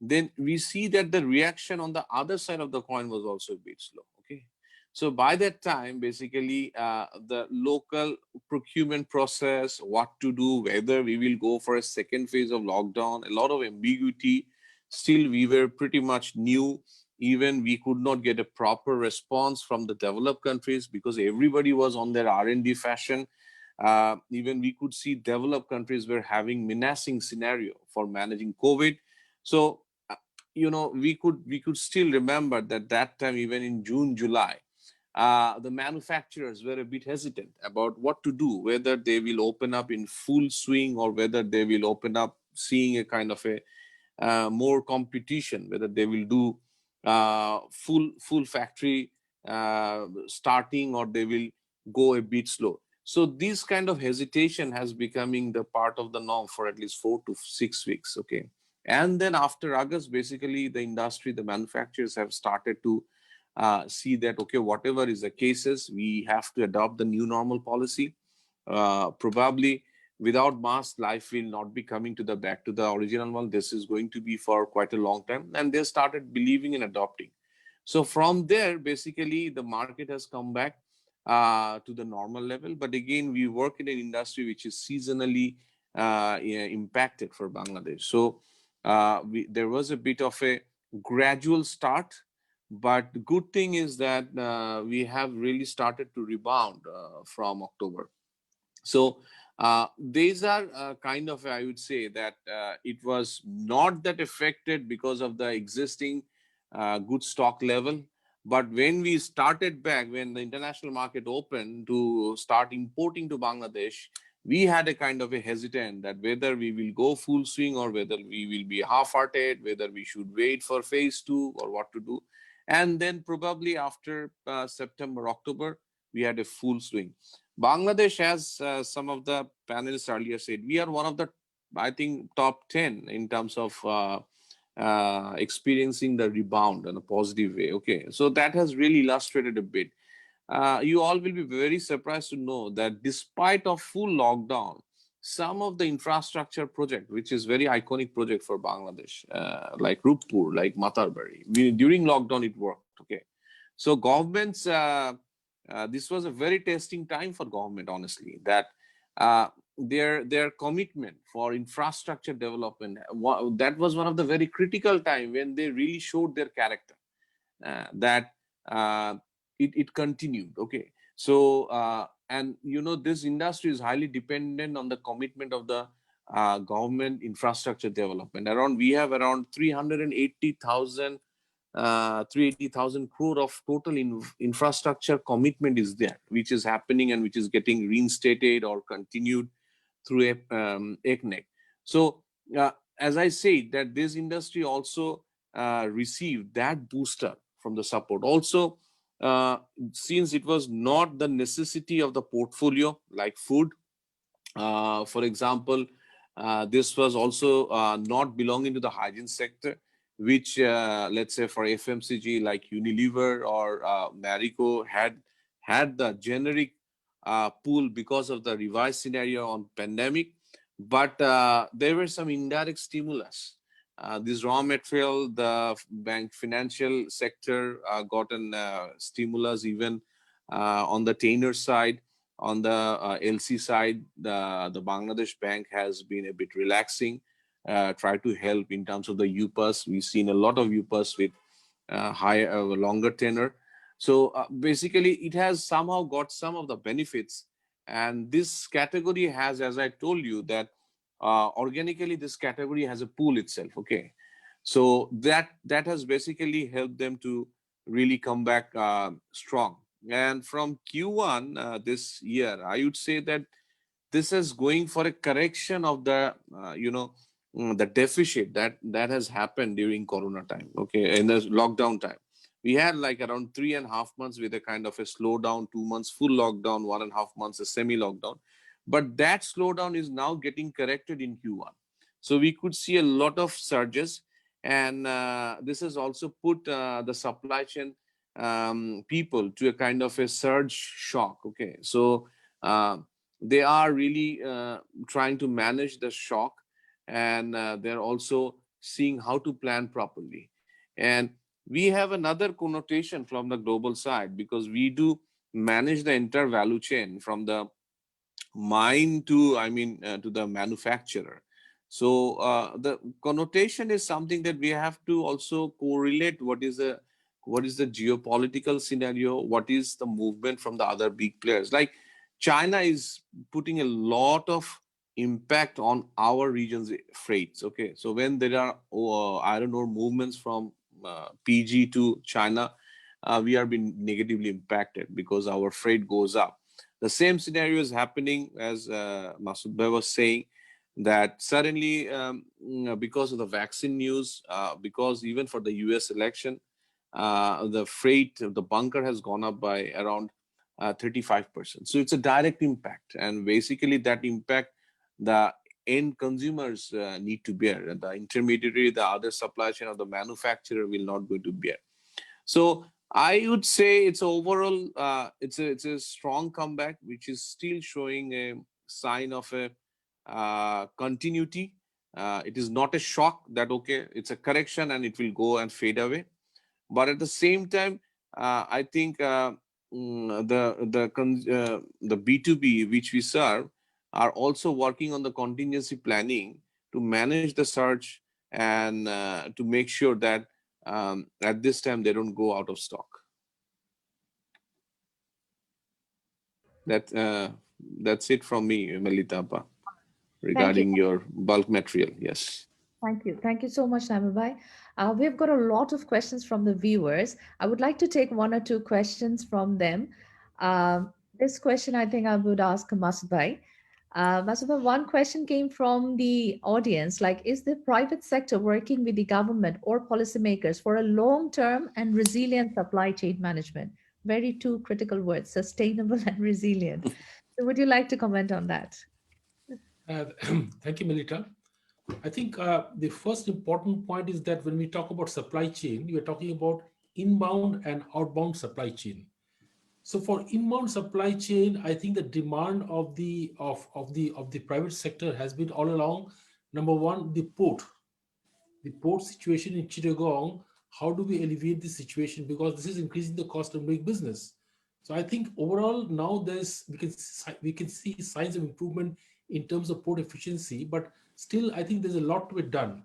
then we see that the reaction on the other side of the coin was also a bit slow. Okay, so by that time, basically the local procurement process, what to do, whether we will go for a second phase of lockdown, a lot of ambiguity. Still, we were pretty much new. Even we could not get a proper response from the developed countries because everybody was on their R&D fashion. Even we could see developed countries were having menacing scenario for managing COVID. So, we could still remember that time, even in June, July, the manufacturers were a bit hesitant about what to do, whether they will open up in full swing or whether they will open up seeing a kind of a more competition, whether they will do full factory starting or they will go a bit slow. So this kind of hesitation has becoming the part of the norm for at least 4 to 6 weeks. Okay. And then after August, basically the industry, the manufacturers have started to see that, okay, whatever is the cases, we have to adopt the new normal policy. Probably without mask, life will not be coming to the back to the original one. This is going to be for quite a long time. And they started believing and adopting. So from there, basically the market has come back to the normal level. But again, we work in an industry which is seasonally impacted for Bangladesh. So there was a bit of a gradual start, but the good thing is that we have really started to rebound from October. So these are kind of, I would say that it was not that affected because of the existing good stock level. But when we started back, when the international market opened to start importing to Bangladesh, we had a kind of a hesitant that whether we will go full swing or whether we will be half-hearted, whether we should wait for phase 2 or what to do. And then probably after September, October, we had a full swing. Bangladesh, as some of the panelists earlier said, we are one of the I think, top 10 in terms of experiencing the rebound in a positive way. Okay, so that has really illustrated a bit. You all will be very surprised to know that despite of full lockdown, some of the infrastructure project, which is very iconic project for Bangladesh, like Rupur, like Matarbari, during lockdown it worked. Okay, so governments, this was a very testing time for government, honestly, that their commitment for infrastructure development, that was one of the very critical time when they really showed their character, that it continued. Okay, so and this industry is highly dependent on the commitment of the government infrastructure development. We have around 380,000 crore of total infrastructure commitment is there, which is happening and which is getting reinstated or continued through ECNEC. So as I said, that this industry also received that booster from the support. Also, since it was not the necessity of the portfolio like food, for example, this was also not belonging to the hygiene sector, which let's say for FMCG like Unilever or Marico had the generic pool because of the revised scenario on pandemic. But there were some indirect stimulus. This raw material, the bank financial sector gotten stimulus even on the tanner side. On the LC side, the Bangladesh Bank has been a bit relaxing, try to help in terms of the UPAS. We've seen a lot of UPAS with longer tenor. So basically, it has somehow got some of the benefits. And this category has, as I told you, that organically this category has a pool itself. Okay, so that has basically helped them to really come back strong. And from Q1 this year, I would say that this is going for a correction of the the deficit that has happened during Corona time. Okay, in the lockdown time, we had like around 3.5 months with a kind of a slowdown, 2 months full lockdown, 1.5 months a semi-lockdown. But that slowdown is now getting corrected in Q1. So we could see a lot of surges, and this has also put the supply chain people to a kind of a surge shock. Okay, so they are really trying to manage the shock, and they're also seeing how to plan properly. And we have another connotation from the global side, because we do manage the entire value chain from the mine to to the manufacturer. So the connotation is something that we have to also correlate what is the geopolitical scenario, what is the movement from the other big players. Like China is putting a lot of impact on our region's freights. Okay, so when there are iron ore movements from PG to China, we are being negatively impacted because our freight goes up. The same scenario is happening, as Masud was saying, that suddenly because of the vaccine news, because even for the US election, the freight, the bunker has gone up by around 35%. So it's a direct impact, and basically that impact the end consumers need to bear. The intermediary, the other supply chain of the manufacturer will not going to bear. So I would say it's overall, it's a strong comeback, which is still showing a sign of a continuity. It is not a shock that, okay, it's a correction and it will go and fade away. But at the same time, I think the B2B which we serve are also working on the contingency planning to manage the surge and to make sure that at this time they don't go out of stock. That's it from me, Melita, regarding your bulk material. Yes. Thank you so much, Naimul. We've got a lot of questions from the viewers. I would like to take 1 or 2 questions from them. This question, I think I would ask Masud. Masud, one question came from the audience, like, is the private sector working with the government or policymakers for a long-term and resilient supply chain management? Very 2 critical words, sustainable and resilient. So would you like to comment on that? Thank you, Melita. I think the first important point is that when we talk about supply chain, we are talking about inbound and outbound supply chain. So for inbound supply chain, I think the demand of the private sector has been all along. Number one, the port situation in Chittagong. How do we alleviate this situation? Because this is increasing the cost of doing business. So I think overall now we can see signs of improvement in terms of port efficiency, but still I think there's a lot to be done.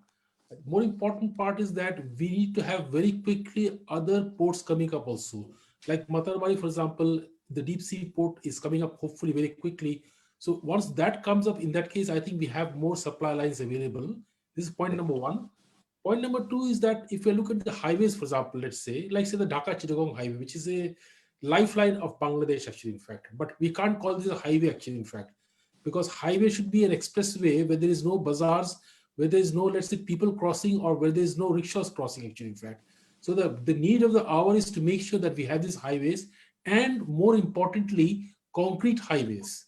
More important part is that we need to have very quickly other ports coming up also. Like Matarbai, for example, the deep sea port is coming up hopefully very quickly. So once that comes up, in that case, I think we have more supply lines available. This is point number one. Point number two is that if you look at the highways, for example, let's say, like say the Dhaka-Chittagong highway, which is a lifeline of Bangladesh actually, in fact, but we can't call this a highway actually, in fact, because highway should be an expressway where there is no bazaars, where there is no, let's say, people crossing, or where there is no rickshaws crossing actually, in fact. So the need of the hour is to make sure that we have these highways, and more importantly, concrete highways.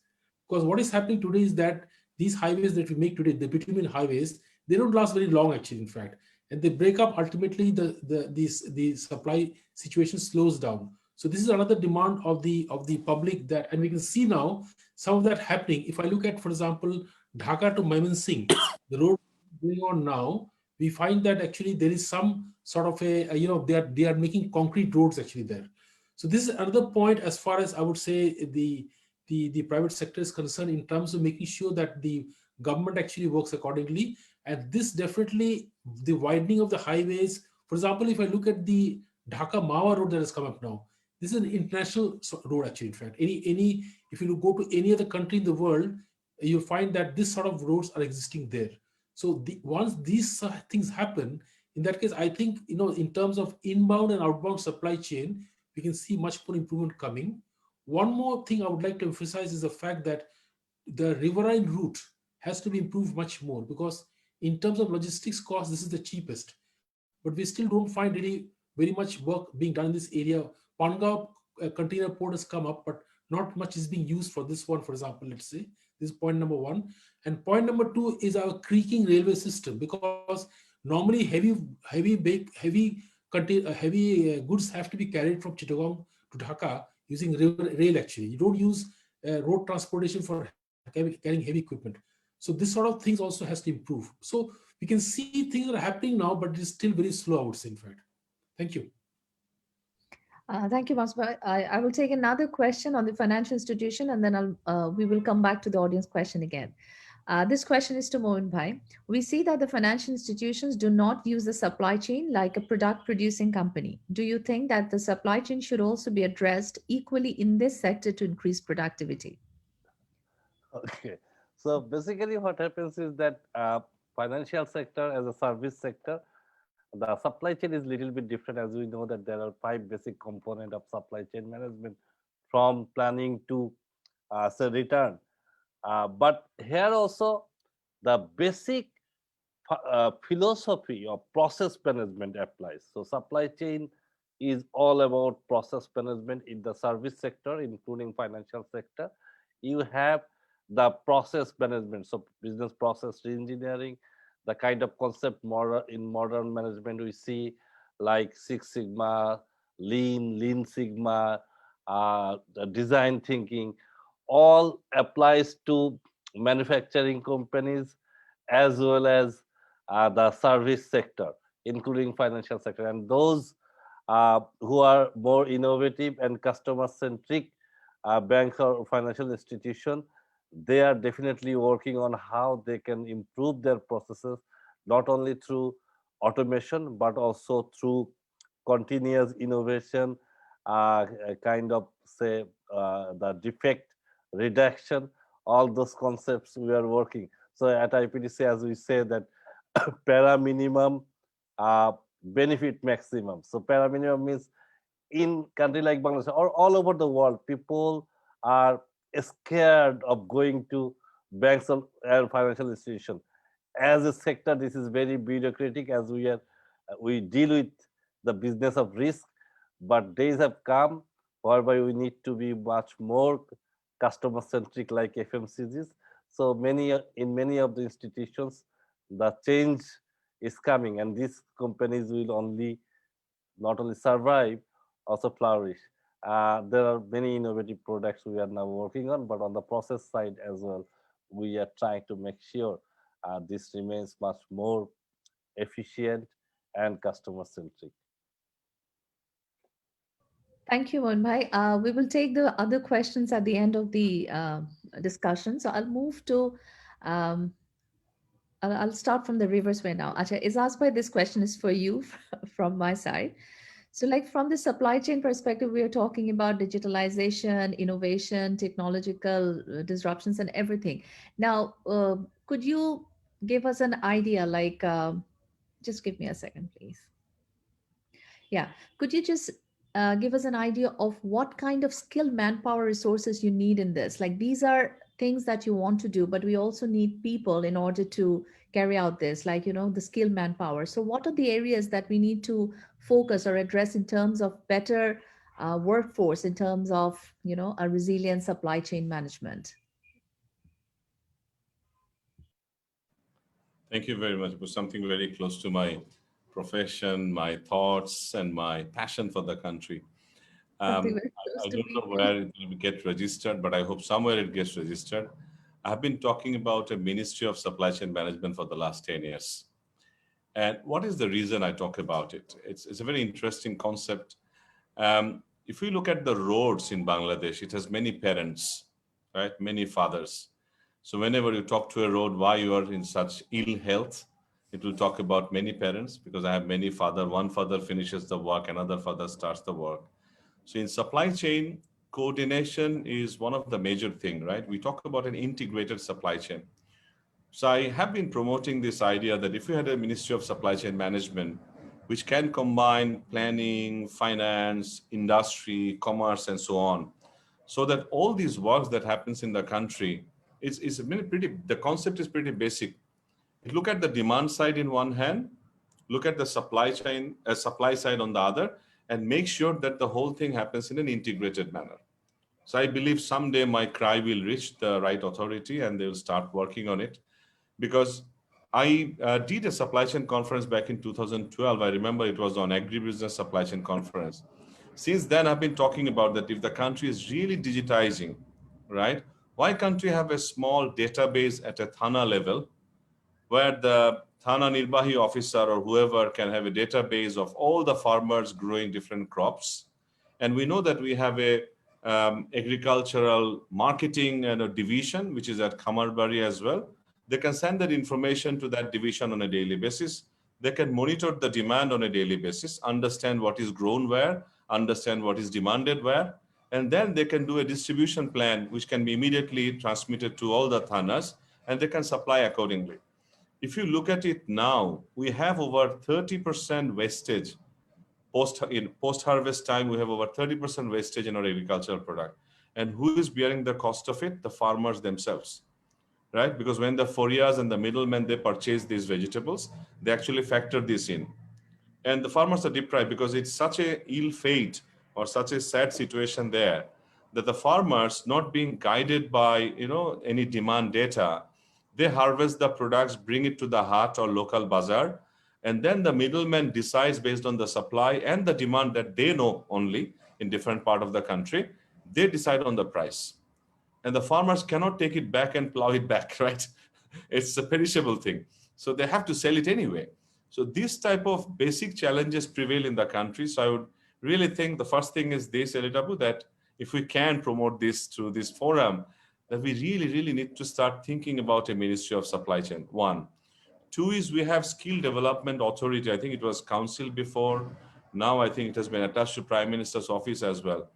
Because what is happening today is that these highways that we make today, the bitumen highways, they don't last very long actually, in fact, and they break up. Ultimately the supply situation slows down. So this is another demand of the public, that, and we can see now some of that happening. If I look at, for example, Dhaka to Mymensingh, the road going on now, we find that actually there is some sort of they are making concrete roads actually there. So this is another point as far as I would say the private sector is concerned, in terms of making sure that the government actually works accordingly. And this definitely, the widening of the highways, for example, if I look at the Dhaka Mawa road that has come up now, this is an international road actually, in fact. If you go to any other country in the world, you'll find that this sort of roads are existing there. So once these things happen, in that case, I think, in terms of inbound and outbound supply chain, we can see much more improvement coming. One more thing I would like to emphasize is the fact that the riverine route has to be improved much more, because in terms of logistics cost, this is the cheapest, but we still don't find really very much work being done in this area. Panga container port has come up, but not much is being used for this one, for example, let's say. This is point number one. And point number two is our creaking railway system, because normally heavy goods have to be carried from Chittagong to Dhaka using rail actually. You don't use road transportation for carrying heavy equipment. So this sort of things also has to improve. So we can see things are happening now, but it's still very slow, I would say, in fact. Thank you. Thank you, Masud. I will take another question on the financial institution, and then we will come back to the audience question again. This question is to Momin Bhai. We see that the financial institutions do not use the supply chain like a product producing company. Do you think that the supply chain should also be addressed equally in this sector to increase productivity? Okay. So basically what happens is that financial sector as a service sector, the supply chain is a little bit different, as we know that there are 5 basic components of supply chain management, from planning to say return. But here also the basic philosophy of process management applies. So supply chain is all about process management in the service sector, including financial sector. You have the process management, so business process reengineering, the kind of concept in modern management we see, like Six Sigma, Lean Sigma, the design thinking, all applies to manufacturing companies as well as the service sector, including financial sector. And those who are more innovative and customer-centric banks or financial institution, they are definitely working on how they can improve their processes, not only through automation, but also through continuous innovation, kind of say the defect reduction, all those concepts we are working. So at IPDC, as we say that para minimum, benefit maximum. So para minimum means in country like Bangladesh or all over the world, people are scared of going to banks and financial institutions. As a sector, this is very bureaucratic, as we deal with the business of risk, but days have come whereby we need to be much more customer centric like FMCGs. So in many of the institutions, the change is coming, and these companies will only not only survive, also flourish. There are many innovative products we are now working on, but on the process side as well, we are trying to make sure this remains much more efficient and customer centric. Thank you, Moin. We will take the other questions at the end of the discussion. So I'll move to, um, I'll start from the reverse way now. Acha, Ejazur, this question is for you from my side. So like from the supply chain perspective, we are talking about digitalization, innovation, technological disruptions and everything. Now, could you give us an idea, like, just give me a second, please. Yeah. Could you just give us an idea of what kind of skilled manpower resources you need in this? Like these are things that you want to do, but we also need people in order to carry out this, like, you know, the skilled manpower. So what are the areas that we need to focus or address in terms of better workforce, in terms of, you know, a resilient supply chain management? Thank you very much. It was something very close to my profession, my thoughts, and my passion for the country. Something very close I to don't me. know where it will get registered, but I hope somewhere it gets registered. I've been talking about a Ministry of Supply Chain Management for the last 10 years. And what is the reason I talk about it? It's a very interesting concept. If we look at the roads in Bangladesh, it has many parents, right? Many fathers. So whenever you talk to a road, why you are in such ill health, it will talk about many parents, because I have many father. One father finishes the work, another father starts the work. So in supply chain, coordination is one of the major thing, right? We talk about an integrated supply chain. So I have been promoting this idea that if we had a Ministry of Supply Chain Management, which can combine planning, finance, industry, commerce, and so on, so that all these works that happens in the country is pretty, the concept is pretty basic. Look at the demand side in one hand, look at the supply chain, supply side on the other, and make sure that the whole thing happens in an integrated manner. So I believe someday my cry will reach the right authority and they will start working on it. Because I did a supply chain conference back in 2012. I remember it was on agribusiness supply chain conference. Since then, I've been talking about that if the country is really digitizing, right? Why can't we have a small database at a Thana level where the Thana Nirbahi officer or whoever can have a database of all the farmers growing different crops? And we know that we have a agricultural marketing and a division, which is at Khamarbari as well. They can send that information to that division on a daily basis. They can monitor the demand on a daily basis, understand what is grown where, understand what is demanded where, and then they can do a distribution plan, which can be immediately transmitted to all the thanas, and they can supply accordingly. If you look at it now, we have over 30% wastage. Post-harvest time, we have over 30% wastage in our agricultural product. And who is bearing the cost of it? The farmers themselves, right? Because when the forias and the middlemen, they purchase these vegetables, they actually factor this in. And the farmers are deprived because it's such a ill fate or such a sad situation there that the farmers, not being guided by, you know, any demand data, they harvest the products, bring it to the hut or local bazaar, and then the middleman decides based on the supply and the demand that they know only in different part of the country, they decide on the price. And the farmers cannot take it back and plow it back, right? It's a perishable thing. So they have to sell it anyway. So this type of basic challenges prevail in the country. So I would really think the first thing is this, Elitabu, that if we can promote this through this forum, that we really need to start thinking about a Ministry of Supply Chain, one. Two is we have skill development authority. I think it was council before. Now I think it has been attached to Prime Minister's office as well.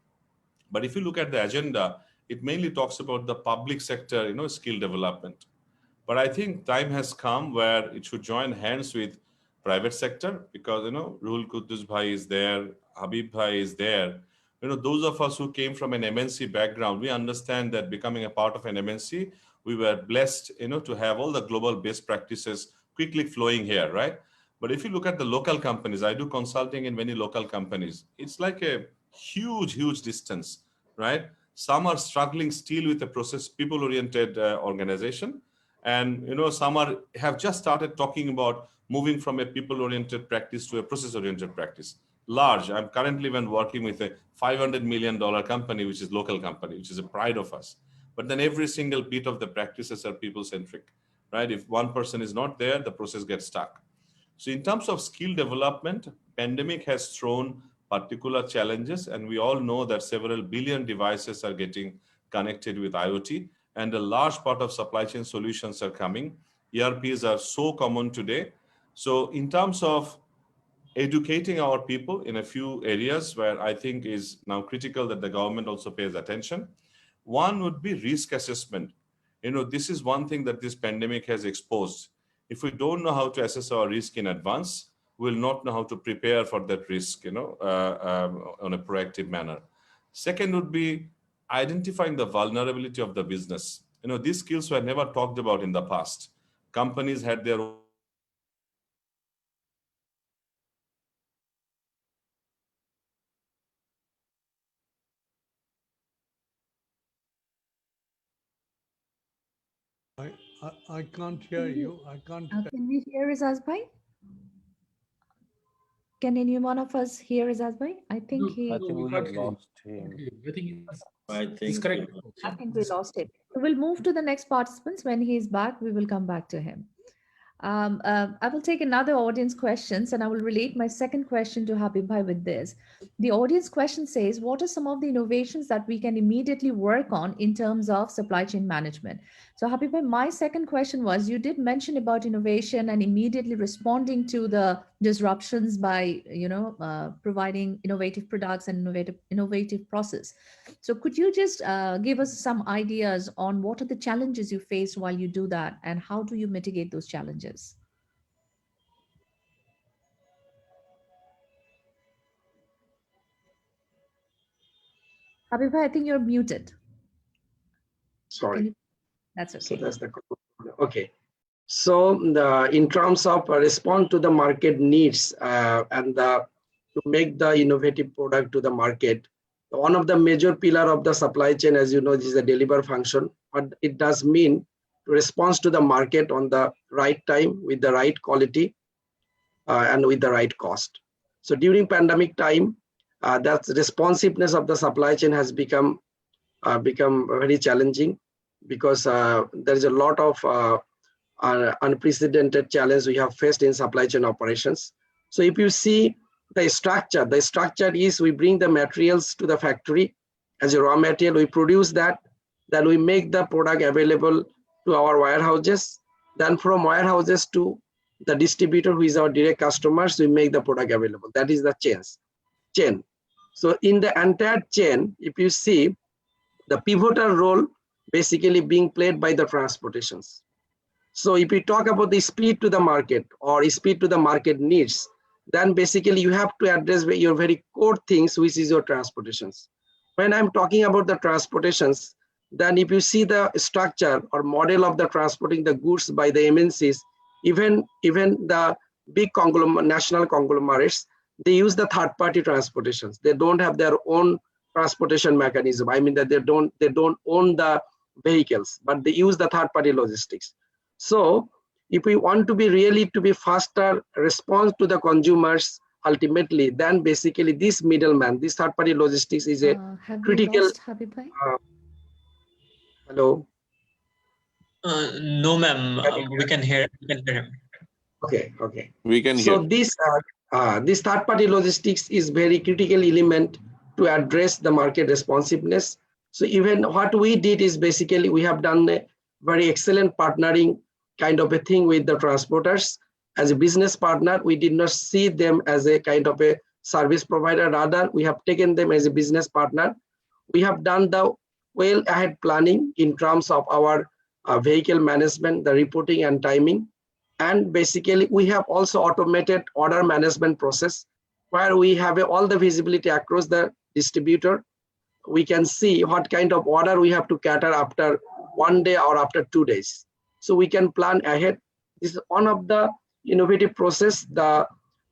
But if you look at the agenda, it mainly talks about the public sector, you know, skill development. But I think time has come where it should join hands with private sector, because, you know, Ruhul Quddus bhai is there, Habib bhai is there. You know, those of us who came from an MNC background, we understand that becoming a part of an MNC, we were blessed, you know, to have all the global best practices quickly flowing here, right? But if you look at the local companies, I do consulting in many local companies. It's like a huge distance, right? Some are struggling still with a process, people-oriented organization, And some have just started talking about moving from a people-oriented practice to a process-oriented practice. Large. I'm currently even working with a $500 million company, which is local company, which is a pride of us. But then every single bit of the practices are people-centric, right? If one person is not there, the process gets stuck. So in terms of skill development, pandemic has thrown particular challenges, and we all know that several billion devices are getting connected with IoT, and a large part of supply chain solutions are coming. ERPs are so common today. So in terms of educating our people in a few areas where I think is now critical that the government also pays attention, one would be risk assessment. This is one thing that this pandemic has exposed. If we don't know how to assess our risk in advance, we'll not know how to prepare for that risk, on a proactive manner. Second would be identifying the vulnerability of the business. These skills were never talked about in the past. Companies had their own I can't hear you. I can't. Can we hear Ejaz bhai? Can any one of us hear Ejaz bhai? I think he. I think we can't hear lost him. I think I think disconnect. I think we lost it. We'll move to the next participants. When he's back, we will come back to him. I will take another audience questions, and I will relate my second question to Habib bhai with this. The audience question says, what are some of the innovations that we can immediately work on in terms of supply chain management? So Habib bhai, my second question was, you did mention about innovation and immediately responding to the disruptions by, providing innovative products and innovative process. So could you just give us some ideas on what are the challenges you face while you do that, and how do you mitigate those challenges? Habib bhai, I think you're muted. Sorry. That's okay. So that's the okay. So in terms of respond to the market needs and to make the innovative product to the market, one of the major pillar of the supply chain, as you know, is the deliver function. But it does mean to respond to the market on the right time with the right quality and with the right cost. So during pandemic time, that responsiveness of the supply chain has become very challenging, because there is a lot of unprecedented challenge we have faced in supply chain operations. So if you see the structure is we bring the materials to the factory as a raw material, we produce that, then we make the product available to our warehouses, then from warehouses to the distributor, who is our direct customers, we make the product available. That is the chain. So in the entire chain, if you see, the pivotal role basically being played by the transportations. So if we talk about the speed to the market or speed to the market needs, then basically you have to address your very core things, which is your transportations. When I'm talking about the transportations, then if you see the structure or model of the transporting the goods by the MNCs, even the big national conglomerates, they use the third-party transportations. They don't have their own transportation mechanism. I mean that they don't own the vehicles, but they use the third-party logistics. So if we want to be faster response to the consumers ultimately, then basically this middleman, this third-party logistics is a critical. Lost Habib bhai? Hello. No, ma'am. We can hear him. Okay. We can hear. So this third-party logistics is very critical element to address the market responsiveness. So even what we did is basically we have done a very excellent partnering kind of a thing with the transporters. As a business partner, we did not see them as a kind of a service provider. Rather, we have taken them as a business partner. We have done the well ahead planning in terms of our vehicle management, the reporting and timing. And basically, we have also automated order management process where we have all the visibility across the distributor. We can see what kind of order we have to cater after 1 day or after 2 days. So we can plan ahead. This is one of the innovative process. The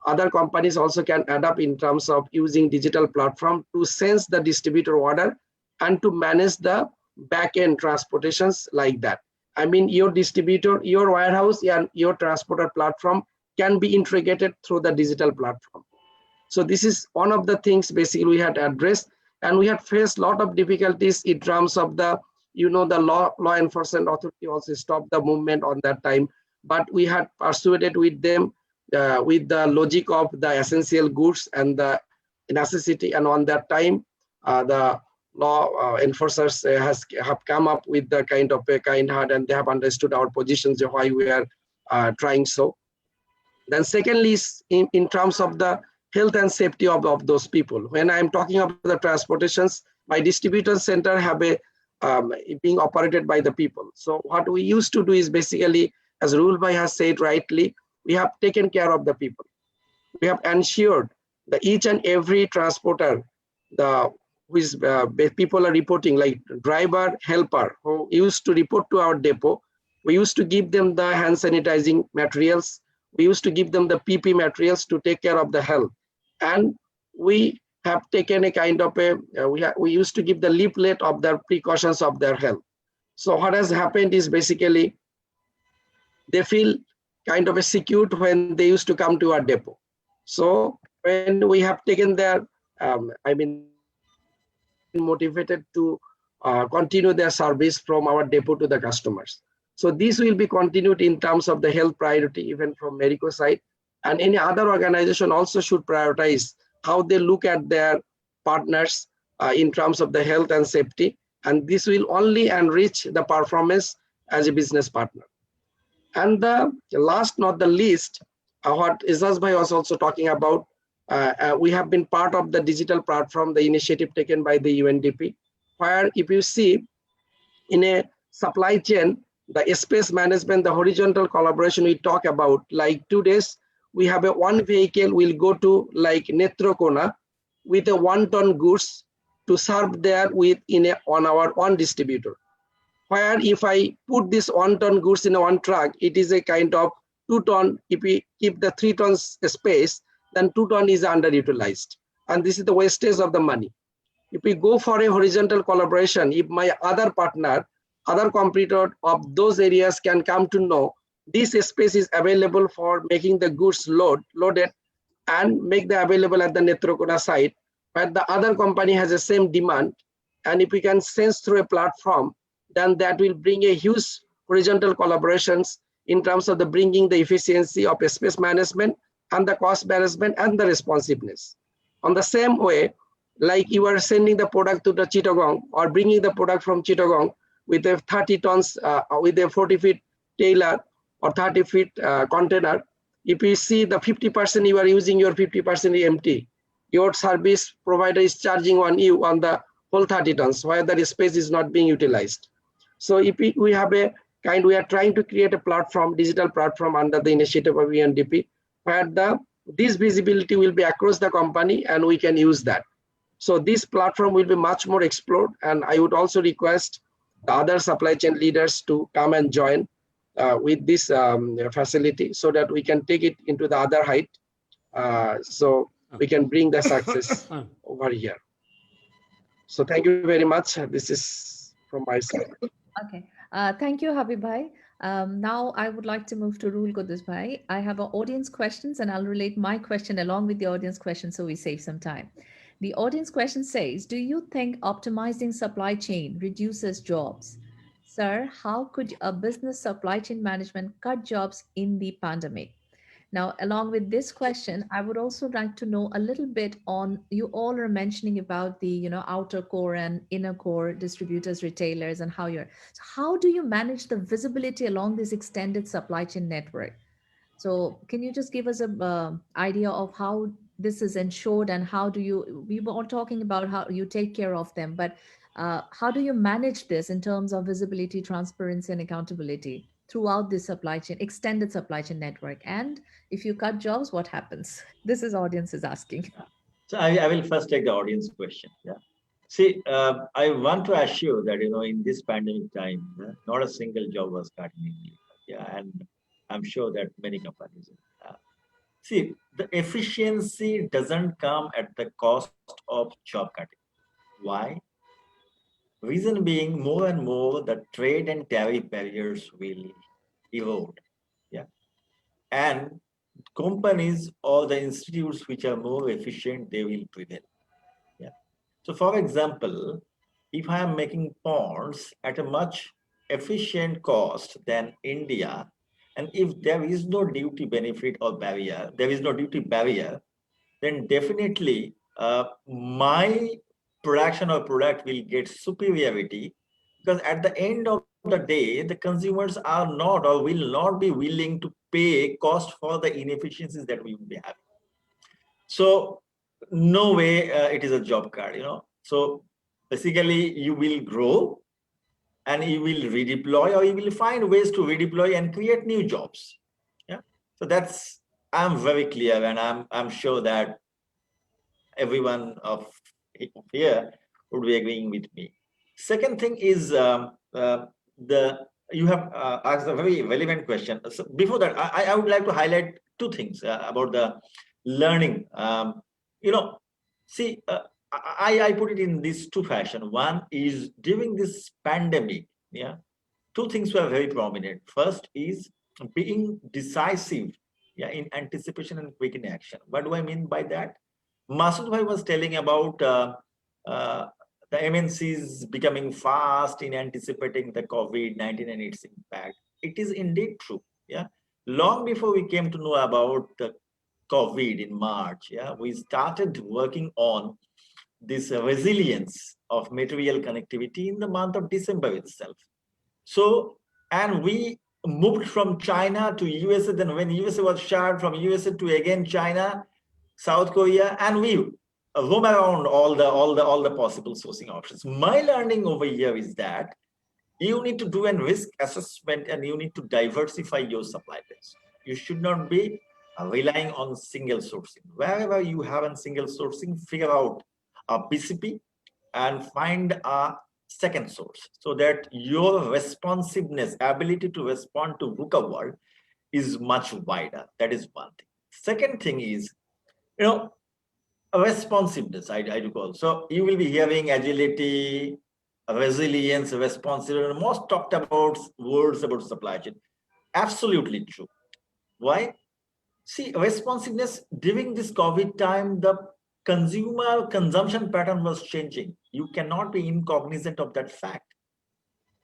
other companies also can adapt in terms of using digital platform to sense the distributor order and to manage the back-end transportations like that. I mean, your distributor, your warehouse, and your transporter platform can be integrated through the digital platform. So this is one of the things basically we had addressed, and we had faced a lot of difficulties in terms of the, the law enforcement authority also stopped the movement on that time, but we had persuaded with them with the logic of the essential goods and the necessity, and on that time the law enforcers have come up with the kind of a kind heart, and they have understood our positions, why we are trying so. Then secondly, in terms of the health and safety of those people. When I'm talking about the transportations, my distribution center have a being operated by the people. So what we used to do is basically, as Ruhul Bhai has said rightly, we have taken care of the people. We have ensured that each and every transporter, which people are reporting, like driver, helper, who used to report to our depot, we used to give them the hand sanitizing materials. We used to give them the PP materials to take care of the health. And we have taken a kind of a, we used to give the leaflet of the precautions of their health. So what has happened is basically they feel kind of a secured when they used to come to our depot. So when we have taken their, motivated to continue their service from our depot to the customers. So this will be continued in terms of the health priority, even from Marico side, and any other organization also should prioritize how they look at their partners in terms of the health and safety, and this will only enrich the performance as a business partner. And the last not the least, what Ejazur Bhai was also talking about, we have been part of the digital platform, the initiative taken by the UNDP, where if you see in a supply chain, the space management, the horizontal collaboration we talk about, like 2 days, we have a one vehicle will go to like Netrokona with a 1 ton goods to serve there with on our one distributor. Where if I put this 1 ton goods in a one truck, it is a kind of 2 ton. If we keep the 3 tons space, then 2 ton is underutilized. And this is the wastage of the money. If we go for a horizontal collaboration, if my other partner, other competitor of those areas can come to know this space is available for making the goods loaded and make the available at the Netrokona site, but the other company has the same demand. And if we can sense through a platform, then that will bring a huge horizontal collaborations in terms of the bringing the efficiency of space management and the cost management and the responsiveness. On the same way, like you are sending the product to the Chittagong or bringing the product from Chittagong with a 30 tons, with a 40 feet trailer or 30 feet container, if you see the 50% you are using, your 50% empty, your service provider is charging on you on the whole 30 tons, while the space is not being utilized. So if we have a kind, we are trying to create a platform, digital platform under the initiative of UNDP, where this visibility will be across the company and we can use that. So this platform will be much more explored, and I would also request the other supply chain leaders to come and join with this facility so that we can take it into the other height. So we can bring the success over here. So thank you very much. This is from my side. Okay. Thank you, Habib Bhai. Now I would like to move to Ruhul Quddus Bhai. I have audience questions and I'll relate my question along with the audience question so we save some time. The audience question says, do you think optimizing supply chain reduces jobs? Sir, how could a business supply chain management cut jobs in the pandemic? Now, along with this question, I would also like to know a little bit on, you all are mentioning about the, outer core and inner core distributors, retailers, and so how do you manage the visibility along this extended supply chain network? So can you just give us a idea of how this is ensured and how do you, we were all talking about how you take care of them, but how do you manage this in terms of visibility, transparency, and accountability throughout this supply chain, extended supply chain network? And if you cut jobs, what happens? This is audience is asking. So I will first take the audience question. Yeah. See, I want to assure that, in this pandemic time, not a single job was cut in India. Yeah, and I'm sure that many companies. See, the efficiency doesn't come at the cost of job cutting. Why? Reason being, more and more the trade and tariff barriers will erode. Yeah. And companies or the institutes which are more efficient, they will prevail. Yeah. So for example, if I am making ponds at a much efficient cost than India, and if there is no duty benefit or barrier, there is no duty barrier, then definitely my production or product will get superiority, because at the end of the day, the consumers are not or will not be willing to pay cost for the inefficiencies that we will be having. So no way it is a job card, you know. So basically you will grow and you will redeploy, or you will find ways to redeploy and create new jobs. Yeah. So that's, I'm very clear, and I'm sure that everyone of here would be agreeing with me. Second thing is you have asked a very relevant question. So before that, I would like to highlight two things about the learning. You know, see, I put it in these two fashion. One is during this pandemic, yeah, two things were very prominent. First is being decisive, yeah, in anticipation and quick in action. What do I mean by that? Masud bhai was telling about the MNCs becoming fast in anticipating the COVID-19 and its impact. It is indeed true. Yeah, long before we came to know about the COVID in March, yeah, we started working on this resilience of material connectivity in the month of December itself. So, and we moved from China to USA. Then when USA was shut, from USA to again China, South Korea, and we roam around all the possible sourcing options. My learning over here is that you need to do a risk assessment and you need to diversify your supply base. You should not be relying on single sourcing. Wherever you have a single sourcing, figure out a PCP and find a second source, so that your responsiveness, ability to respond to VUCA world is much wider. That is one thing. Second thing is, you know, responsiveness, I do call. So you will be hearing agility, resilience, responsiveness, most talked about words about supply chain. Absolutely true. Why? See, responsiveness during this COVID time, the consumer consumption pattern was changing. You cannot be incognizant of that fact.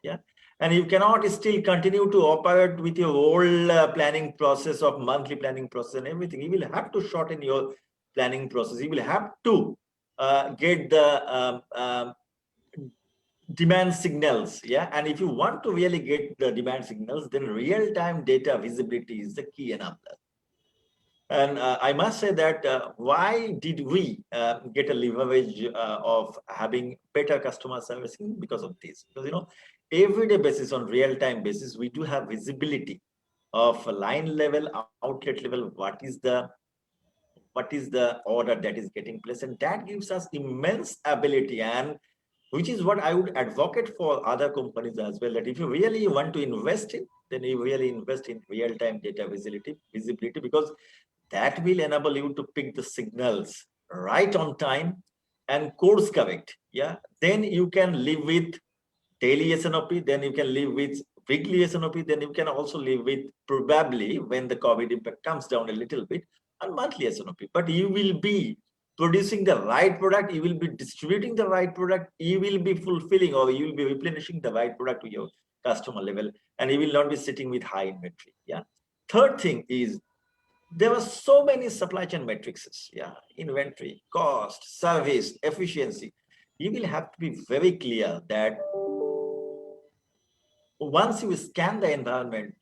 Yeah. And you cannot still continue to operate with your old planning process of monthly planning process and everything. You will have to shorten your planning process. You will have to get the demand signals. Yeah. And if you want to really get the demand signals, then real-time data visibility is the key enabler. And I must say that why did we get a leverage of having better customer servicing? Because of this. Because, you know, everyday basis, on real-time basis, we do have visibility of line level, outlet level, what is the order that is getting placed, and that gives us immense ability, and which is what I would advocate for other companies as well, that if you really want to invest in, then you really invest in real-time data visibility, because that will enable you to pick the signals right on time and course correct. Yeah, then you can live with daily SNOP, then you can live with weekly SNOP, then you can also live with, probably when the COVID impact comes down a little bit, on monthly SNOP. But you will be producing the right product, you will be distributing the right product, you will be fulfilling, or you will be replenishing the right product to your customer level, and you will not be sitting with high inventory. Yeah. Third thing is, there were so many supply chain matrices. Yeah, inventory, cost, service, efficiency. You will have to be very clear that once you scan the environment,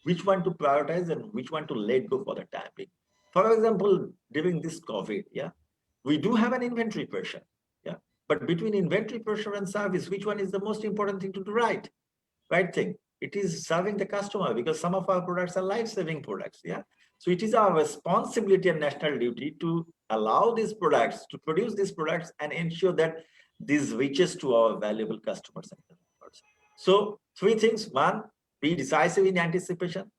which one to prioritize and which one to let go for the time being. For example, during this COVID, yeah, we do have an inventory pressure. Yeah, but between inventory pressure and service, which one is the most important thing to do right? Right thing. It is serving the customer, because some of our products are life-saving products. Yeah. So it is our responsibility and national duty to allow these products, to produce these products, and ensure that this reaches to our valuable customers and consumers. So three things: one, be decisive in anticipation.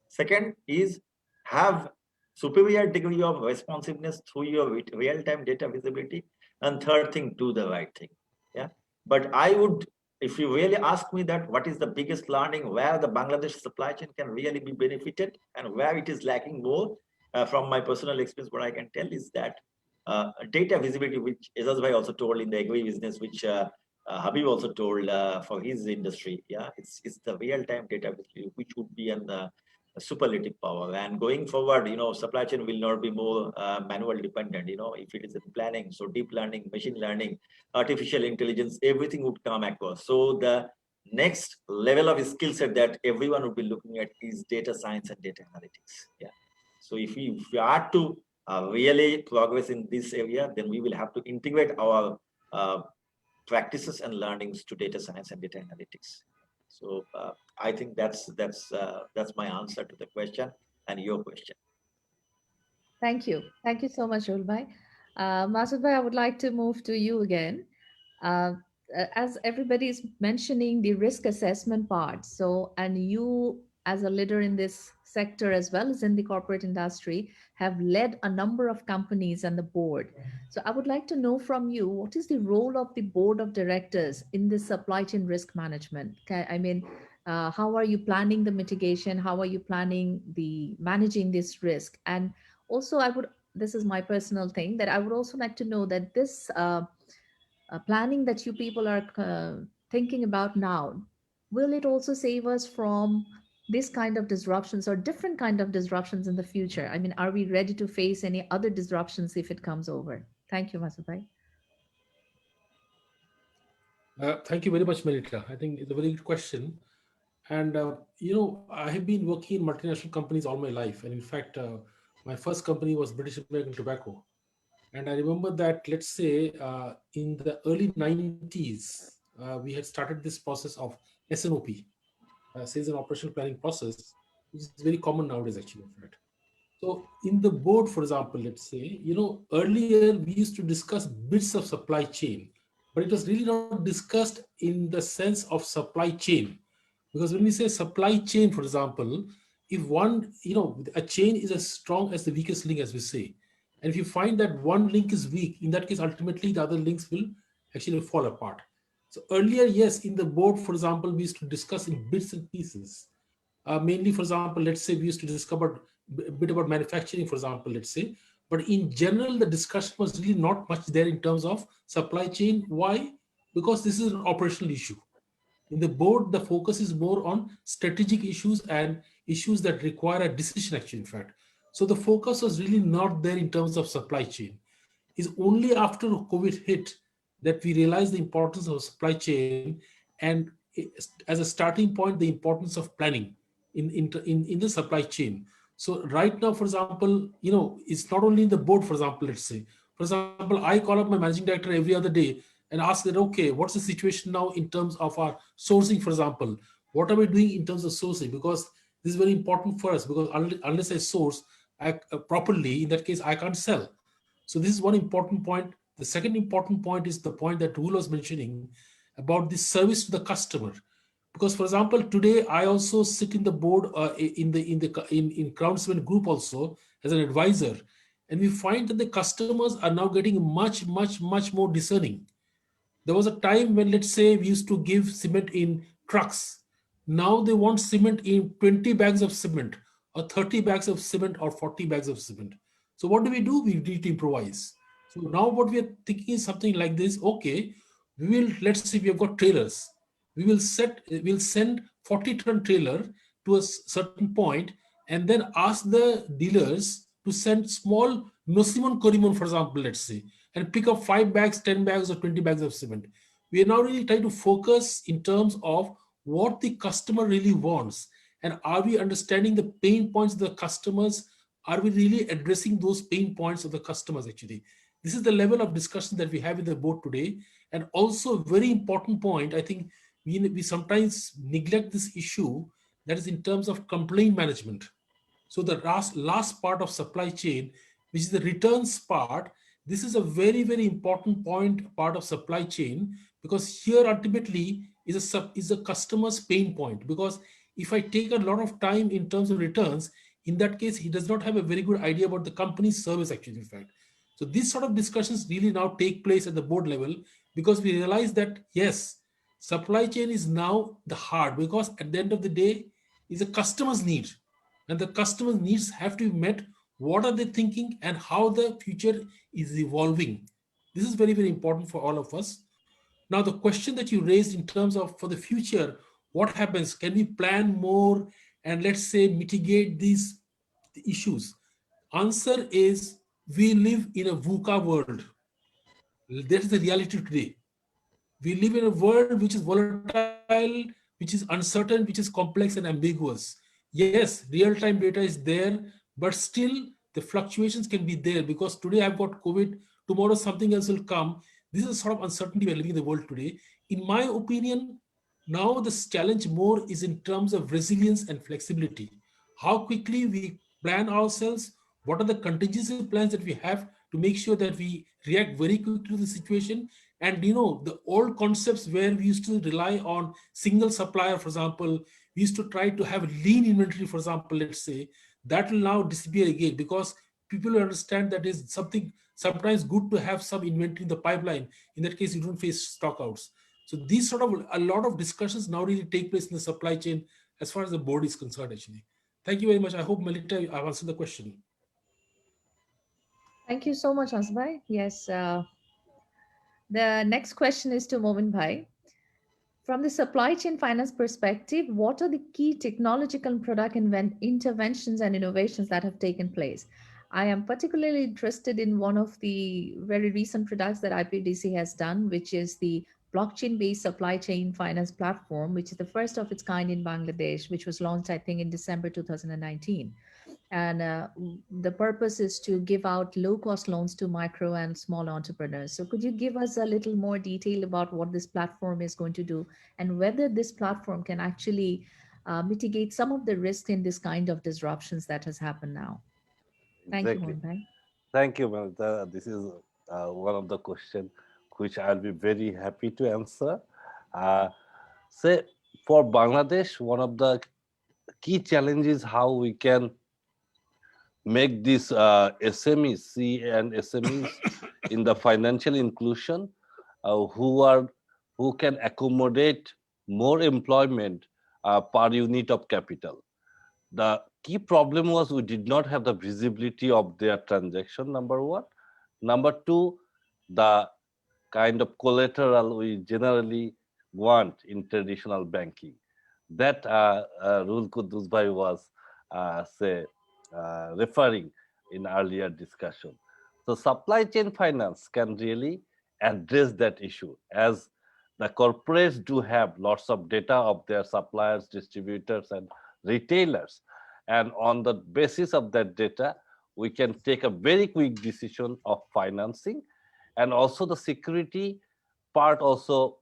Second is have superior degree of responsiveness through your real-time data visibility. And third thing, do the right thing. Yeah. But I would, if you really ask me that, what is the biggest learning, where the Bangladesh supply chain can really be benefited and where it is lacking more, from my personal experience, what I can tell is that data visibility, which Ejazur also told in the agri business, which Habib also told for his industry. Yeah, it's the real-time data visibility, which would be an superlative power. And going forward, supply chain will not be more manual dependent. If it is in planning, so deep learning, machine learning, artificial intelligence, everything would come across. So the next level of skill set that everyone would be looking at is data science and data analytics. Yeah. So if we are to really progress in this area, then we will have to integrate our practices and learnings to data science and data analytics. So I think that's my answer to the question and your question. Thank you. Thank you so much, Ruhul bhai. Masud bhai, I would like to move to you again. Uh, as everybody is mentioning the risk assessment part, so, and you as a leader in this sector as well as in the corporate industry have led a number of companies and the board. So I would like to know from you, what is the role of the board of directors in this supply chain risk management? I mean, how are you planning the mitigation? How are you planning the managing this risk? And also, this is my personal thing, that I would also like to know that this planning that you people are thinking about now, will it also save us from this kind of disruptions or different kind of disruptions in the future? I mean, are we ready to face any other disruptions if it comes over? Thank you, Masud bhai. Thank you very much, Melita. I think it's a very good question. And, I have been working in multinational companies all my life. And in fact, my first company was British American Tobacco. And I remember that, let's say, in the early 90s, we had started this process of SNOP, Sales and Operational Planning process, which is very common nowadays, actually, in fact. So in the board, for example, let's say, earlier we used to discuss bits of supply chain, but it was really not discussed in the sense of supply chain. Because when we say supply chain, for example, if one, a chain is as strong as the weakest link, as we say. And if you find that one link is weak, in that case, ultimately the other links will actually fall apart. So earlier, yes, in the board, for example, we used to discuss in bits and pieces. Mainly, for example, let's say we used to discover a bit about manufacturing, for example, let's say. But in general, the discussion was really not much there in terms of supply chain. Why? Because this is an operational issue. In the board, the focus is more on strategic issues and issues that require a decision, actually, in fact. So the focus was really not there in terms of supply chain. It's only after COVID hit that we realized the importance of supply chain, and as a starting point, the importance of planning in the supply chain. So right now, for example, it's not only in the board, for example, let's say, for example, I call up my managing director every other day and ask that, okay, what's the situation now in terms of our sourcing, for example? What are we doing in terms of sourcing? Because this is very important for us, because unless I source properly, in that case, I can't sell. So this is one important point. The second important point is the point that Ruhul was mentioning about the service to the customer. Because, for example, today I also sit in the board in Crown Cement Group also as an advisor, and we find that the customers are now getting much more discerning. There was a time when, let's say, we used to give cement in trucks. Now they want cement in 20 bags of cement, or 30 bags of cement, or 40 bags of cement. So what do? We need to improvise. So now what we are thinking is something like this. Okay, let's say we have got trailers. We'll send 40-ton trailer to a certain point, and then ask the dealers to send small Nosimon Korimon, for example, let's say, and pick up 5 bags, 10 bags, or 20 bags of cement. We are now really trying to focus in terms of what the customer really wants. And are we understanding the pain points of the customers? Are we really addressing those pain points of the customers, actually? This is the level of discussion that we have in the board today. And also a very important point, I think we sometimes neglect this issue, that is in terms of complaint management. So the last part of supply chain, which is the returns part, this is a very important part of supply chain, because here ultimately is a customer's pain point. Because if I take a lot of time in terms of returns, in that case, he does not have a very good idea about the company's service, actually, in fact. So these sort of discussions really now take place at the board level, because we realize that, yes, supply chain is now the heart, because at the end of the day is a customer's need, and the customer's needs have to be met. What are they thinking and how the future is evolving? This is very, very important for all of us. Now, the question that you raised in terms of for the future, what happens? Can we plan more and, let's say, mitigate these issues? Answer is, we live in a VUCA world. That's the reality today. We live in a world which is volatile, which is uncertain, which is complex and ambiguous. Yes, real-time data is there, but still the fluctuations can be there, because today I've got COVID, tomorrow something else will come. This is sort of uncertainty we're living in the world today. In my opinion, now this challenge more is in terms of resilience and flexibility. How quickly we plan ourselves, what are the contingency plans that we have to make sure that we react very quickly to the situation. And the old concepts where we used to rely on single supplier, for example, we used to try to have lean inventory, for example, let's say, that will now disappear again, because people will understand that is something sometimes good to have some inventory in the pipeline. In that case, you don't face stockouts. So these sort of a lot of discussions now really take place in the supply chain as far as the board is concerned, actually. Thank you very much. I hope, Melita, I've answered the question. Thank you so much, Asbai. Yes. The next question is to Momin Bhai. From the supply chain finance perspective, what are the key technological and product interventions and innovations that have taken place? I am particularly interested in one of the very recent products that IPDC has done, which is the blockchain-based supply chain finance platform, which is the first of its kind in Bangladesh, which was launched, I think, in December 2019. And the purpose is to give out low-cost loans to micro and small entrepreneurs. So could you give us a little more detail about what this platform is going to do, and whether this platform can actually mitigate some of the risk in this kind of disruptions that has happened now? Thank you, Exactly. Mohan Bhai. Thank you, Melita. This is one of the questions which I'll be very happy to answer. Say, for Bangladesh, one of the key challenges how we can make these SMEs, C and SMEs in the financial inclusion, who can accommodate more employment per unit of capital. The key problem was we did not have the visibility of their transaction, number one. Number two, the kind of collateral we generally want in traditional banking. That Ruhul Quddus bhai was referring in earlier discussion. So supply chain finance can really address that issue, as the corporates do have lots of data of their suppliers, distributors, and retailers. And on the basis of that data, we can take a very quick decision of financing. And also the security part also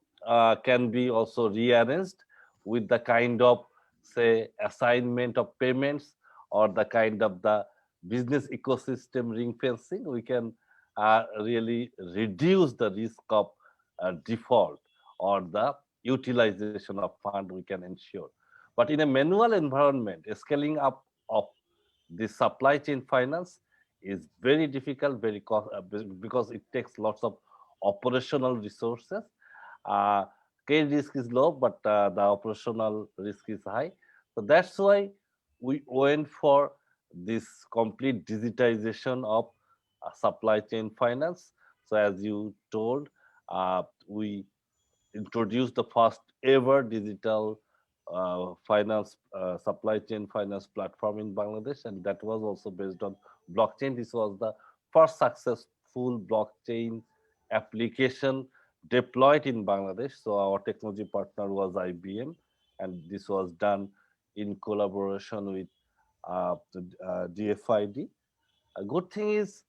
can be also rearranged with the kind of, say, assignment of payments, or the kind of the business ecosystem ring fencing. We can really reduce the risk of default or the utilization of fund we can ensure. But in a manual environment, scaling up of the supply chain finance is very difficult, because it takes lots of operational resources. Credit risk is low, but the operational risk is high. So that's why we went for this complete digitization of supply chain finance. So as you told, we introduced the first ever digital supply chain finance platform in Bangladesh, and that was also based on blockchain. This was the first successful blockchain application deployed in Bangladesh. So our technology partner was IBM, and this was done in collaboration with DFID. A good thing is,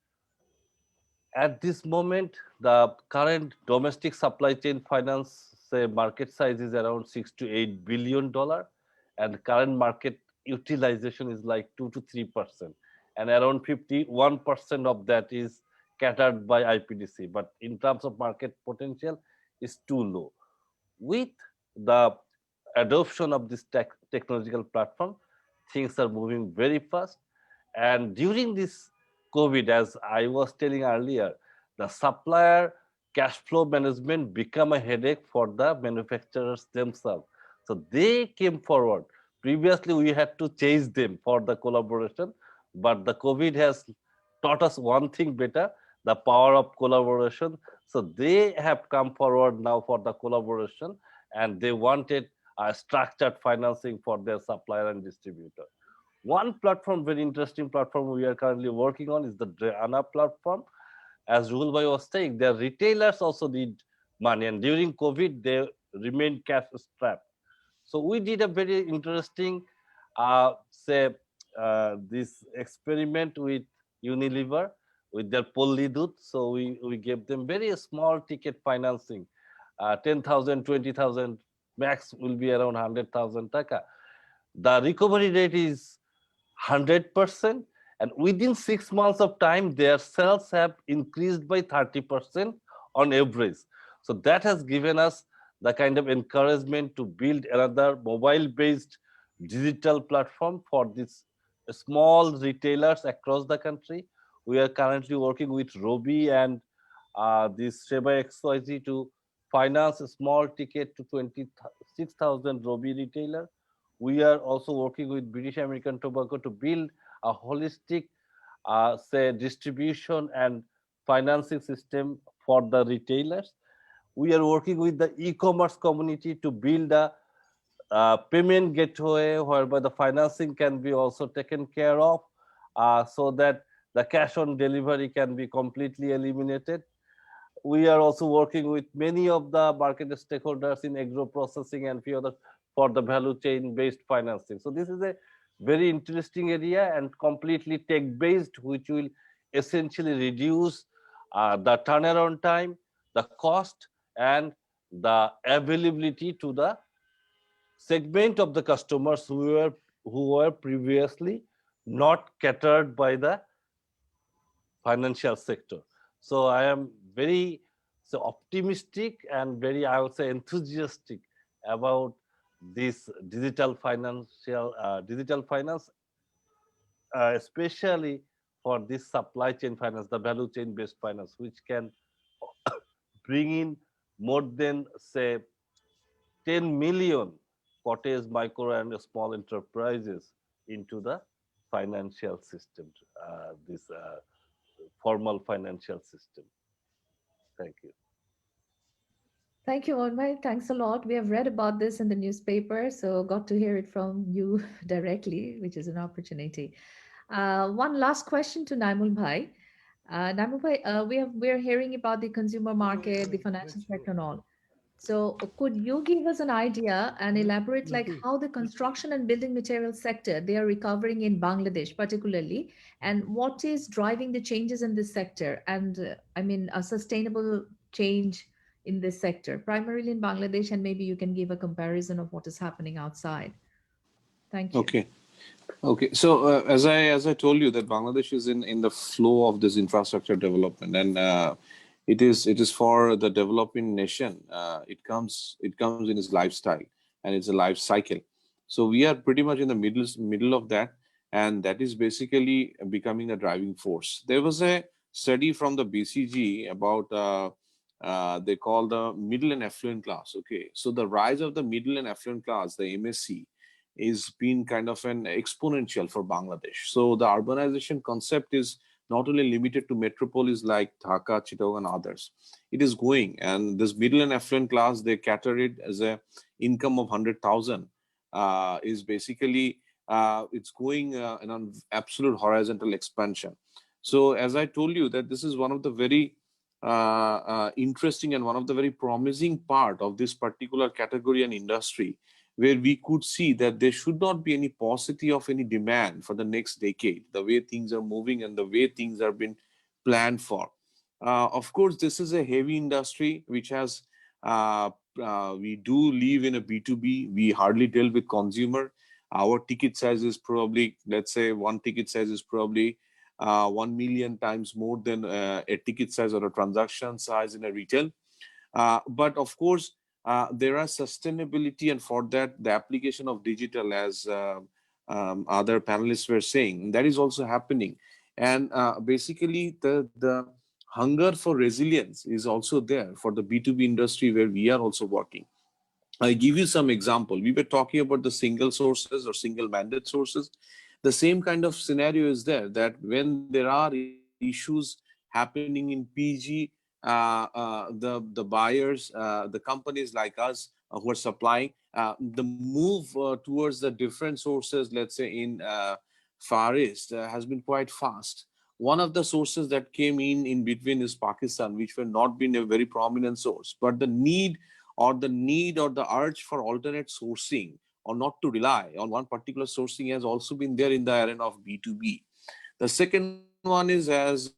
at this moment, the current domestic supply chain finance, say, market size is around $6 to $8 billion, and current market utilization is like 2 to 3%, and around 51% of that is catered by IPDC. But in terms of market potential, is too low. With the adoption of this technological platform, things are moving very fast. And during this COVID, as I was telling earlier, the supplier cash flow management become a headache for the manufacturers themselves. So they came forward. Previously, we had to chase them for the collaboration, but the COVID has taught us one thing better, the power of collaboration. So they have come forward now for the collaboration, and they wanted a structured financing for their supplier and distributor. One platform, very interesting platform we are currently working on is the Drana platform. As Ruhul Bhai was saying, their retailers also need money, and during COVID, they remained cash strapped. So we did a very interesting, this experiment with Unilever with their Polli Dut. So we gave them very small ticket financing, 10,000, 20,000, max will be around 100,000 taka. The recovery rate is 100%, and within 6 months of time, their sales have increased by 30% on average. So that has given us the kind of encouragement to build another mobile-based digital platform for these small retailers across the country. We are currently working with Robi and this Sheba XYZ to finance a small ticket to 26,000 Robi retailer. We are also working with British American Tobacco to build a holistic, distribution and financing system for the retailers. We are working with the e-commerce community to build a payment gateway whereby the financing can be also taken care of, so that the cash on delivery can be completely eliminated. We are also working with many of the market stakeholders in agro processing and few others for the value chain based financing. So this is a very interesting area and completely tech based, which will essentially reduce the turnaround time, the cost, and the availability to the segment of the customers who were previously not catered by the financial sector. So I am very optimistic and very, I would say, enthusiastic about this digital finance, especially for this supply chain finance, the value chain based finance, which can bring in more than, say, 10 million cottage, micro, and small enterprises into the financial system, this formal financial system. Thank you. Thank you, Onmai. Thanks a lot. We have read about this in the newspaper, so got to hear it from you directly, which is an opportunity. One last question to Naimul Bhai. Naimul Bhai, we are hearing about the consumer market, the financial sector and all. So could you give us an idea and elaborate like how the construction and building material sector, they are recovering in Bangladesh particularly, and what is driving the changes in this sector? And I mean, a sustainable change in this sector, primarily in Bangladesh, and maybe you can give a comparison of what is happening outside. Thank you. Okay. So as I told you that Bangladesh is in the flow of this infrastructure development, and it is for the developing nation. It comes in its lifestyle, and it's a life cycle. So we are pretty much in the middle of that, and that is basically becoming a driving force. There was a study from the BCG about they call the middle and affluent class. Okay, so the rise of the middle and affluent class, the MSC, is been kind of an exponential for Bangladesh. So the urbanization concept is not only limited to metropolis like Dhaka, Chittagong, and others. It is going, and this middle and affluent class, they cater it as a income of 100,000. Is basically it's going in an absolute horizontal expansion. So as I told you that this is one of the very interesting and one of the very promising part of this particular category and industry, where we could see that there should not be any paucity of any demand for the next decade, the way things are moving and the way things are being planned for. Of course, this is a heavy industry which has, we do live in a B2B, we hardly deal with consumer. Our ticket size is probably, let's say one ticket size is probably 1 million times more than a ticket size or a transaction size in a retail. But of course, there are sustainability, and for that, the application of digital, as other panelists were saying, that is also happening. And basically, the hunger for resilience is also there for the B2B industry where we are also working. I give you some example. We were talking about the single sources or single mandate sources. The same kind of scenario is there, that when there are issues happening in PG, the buyers, the companies like us who are supplying, the move towards the different sources, let's say in Far East, has been quite fast. One of the sources that came in between is Pakistan, which were not been a very prominent source, but the need or the urge for alternate sourcing or not to rely on one particular sourcing has also been there in the arena of B2B. The second one is, as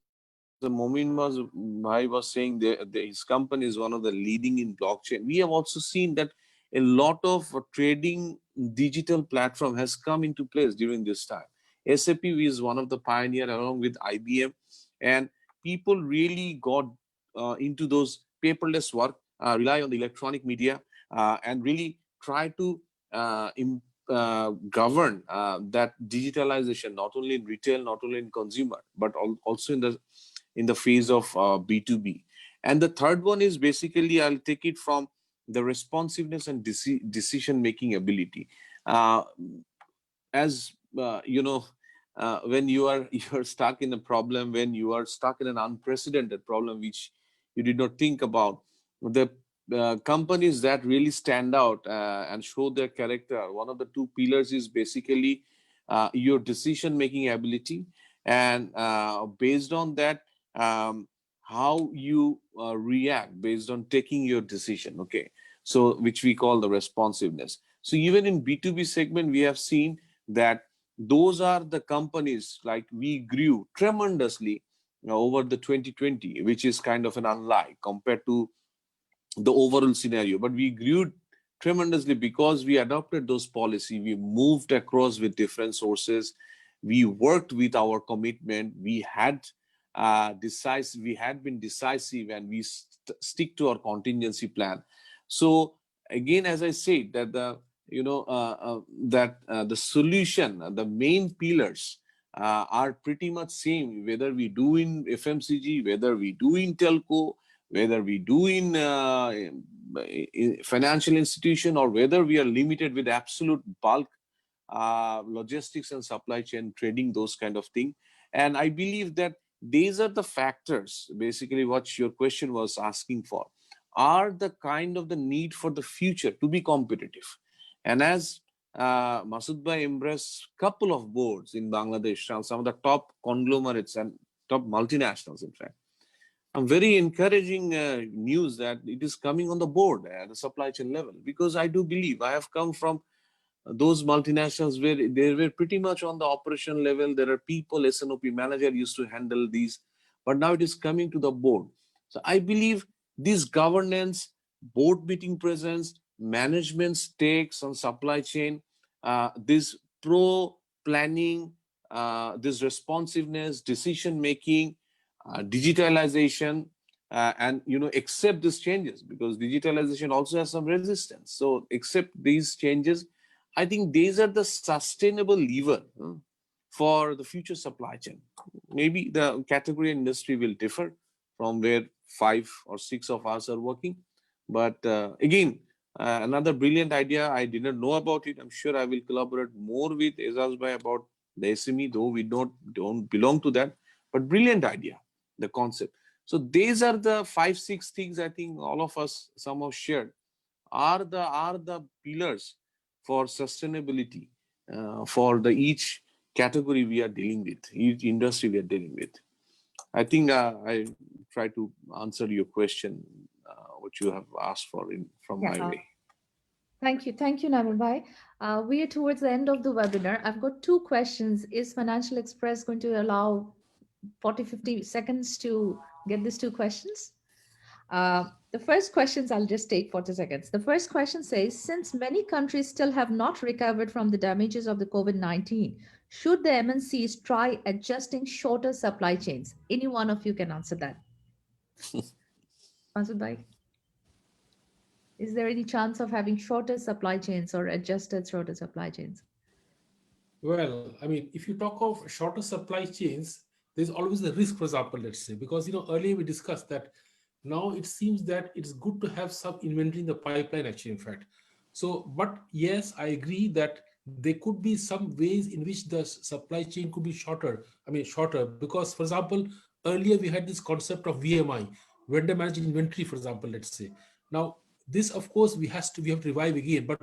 Momin was saying, his company is one of the leading in blockchain. We have also seen that a lot of trading digital platform has come into place during this time. SAP is one of the pioneer along with IBM, and people really got into those paperless work, rely on the electronic media, and really try to govern that digitalization, not only in retail, not only in consumer, but also in the phase of B2B. And the third one is basically, I'll take it from the responsiveness and decision-making ability. As you know, when you're stuck in a problem, when you are stuck in an unprecedented problem which you did not think about, the companies that really stand out and show their character, one of the two pillars is basically your decision-making ability, and based on that, how you react based on taking your decision. Okay, so which we call the responsiveness. So even in B2B segment, we have seen that those are the companies, like we grew tremendously over the 2020, which is kind of an unlike compared to the overall scenario. But we grew tremendously because we adopted those policies. We moved across with different sources. We worked with our commitment. We had been decisive, and we stick to our contingency plan. So again, as I said, that the solution, the main pillars are pretty much same, whether we do in FMCG, whether we do in telco, whether we do in financial institution, or whether we are limited with absolute bulk logistics and supply chain trading, those kind of thing. And I believe that these are the factors, basically what your question was asking for, are the kind of the need for the future to be competitive. And as Masud bhai embraced couple of boards in Bangladesh, some of the top conglomerates and top multinationals, in fact, I'm very encouraging news that it is coming on the board at the supply chain level, because I do believe, I have come from those multinationals where they were pretty much on the operation level. There are people, S&OP manager used to handle these, but now it is coming to the board. So I believe this governance, board meeting presence, management stakes on supply chain, this planning, this responsiveness, decision making, digitalization, and accept these changes, because digitalization also has some resistance. So accept these changes. I think these are the sustainable lever for the future supply chain. Maybe the category industry will differ from where 5 or 6 of us are working. But again, another brilliant idea. I didn't know about it. I'm sure I will collaborate more with Ejazur bhai about the SME, though we don't belong to that. But brilliant idea, the concept. So these are the 5-6 things I think all of us somehow shared are the pillars for sustainability for the each category we are dealing with, each industry we are dealing with. I think I try to answer your question, what you have asked for from my way. Thank you, Naimul bhai. We are towards the end of the webinar. I've got 2 questions. Is Financial Express going to allow 40-50 seconds to get these 2 questions? The first questions, I'll just take 40 seconds. The first question says, since many countries still have not recovered from the damages of the COVID-19, should the MNCs try adjusting shorter supply chains? Any one of you can answer that. Masud bhai, is there any chance of having shorter supply chains or adjusted shorter supply chains? Well, I mean, if you talk of shorter supply chains, there's always a risk, for example, let's say, because earlier we discussed that now it seems that it's good to have some inventory in the pipeline, actually, in fact. So, but yes, I agree that there could be some ways in which the supply chain could be shorter. I mean, shorter, because, for example, earlier we had this concept of VMI, vendor managed inventory, for example, let's say. Now, this, of course, we have to revive again. But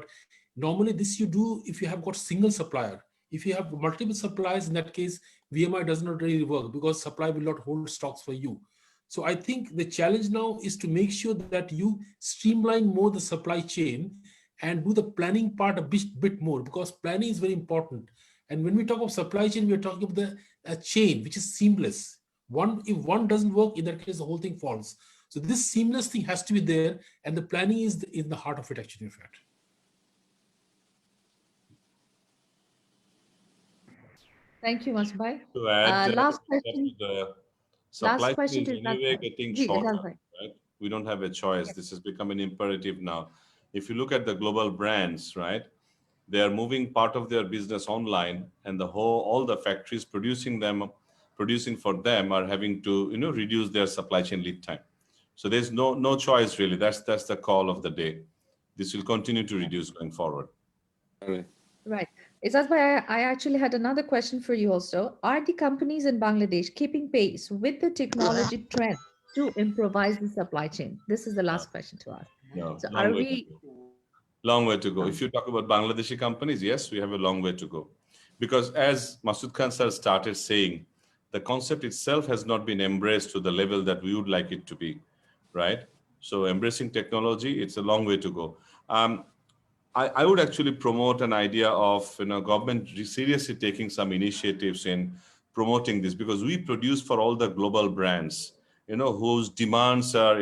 normally, this you do if you have got single supplier. If you have multiple suppliers, in that case, VMI does not really work because supply will not hold stocks for you. So I think the challenge now is to make sure that you streamline more the supply chain and do the planning part a bit more, because planning is very important. And when we talk of supply chain, we are talking about a chain which is seamless. If one doesn't work, in that case, the whole thing falls. So this seamless thing has to be there, and the planning is in the heart of it, actually, in fact. Thank you, Masud. To add, Last question. the supply chain is to anyway Ejazur. getting Ji, shorter, Ejazur. right? We don't have a choice. This has become an imperative now. If you look at the global brands, right, they are moving part of their business online, and all the factories producing for them are having to reduce their supply chain lead time. So there's no choice really. That's the call of the day. This will continue to reduce going forward. Right. Ejazur, I actually had another question for you also. Are the companies in Bangladesh keeping pace with the technology trend to improvise the supply chain? This is the last question to ask. No, So long are way we? to go. Long way to go. If you talk about Bangladeshi companies, yes, we have a long way to go. Because as Masud Khan sir started saying, the concept itself has not been embraced to the level that we would like it to be, right? So embracing technology, it's a long way to go. I would actually promote an idea of government seriously taking some initiatives in promoting this, because we produce for all the global brands, whose demands are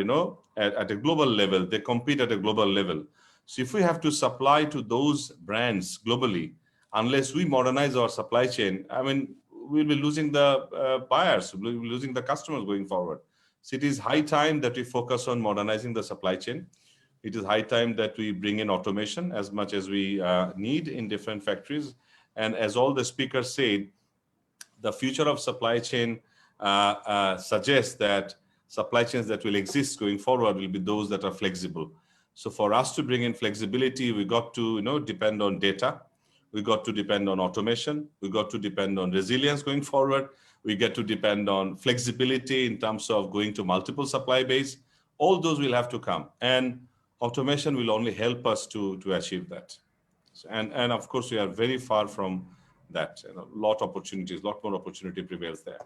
at a global level. They compete at a global level. So if we have to supply to those brands globally, unless we modernize our supply chain, I mean, we'll be losing the buyers, we'll be losing the customers going forward. So it is high time that we focus on modernizing the supply chain. It is high time that we bring in automation as much as we need in different factories. And as all the speakers said, the future of supply chain suggests that supply chains that will exist going forward will be those that are flexible. So for us to bring in flexibility, we got to depend on data. We got to depend on automation. We got to depend on resilience going forward. We get to depend on flexibility in terms of going to multiple supply base. All those will have to come. And automation will only help us to achieve that. And of course, we are very far from that. Lot more opportunity prevails there.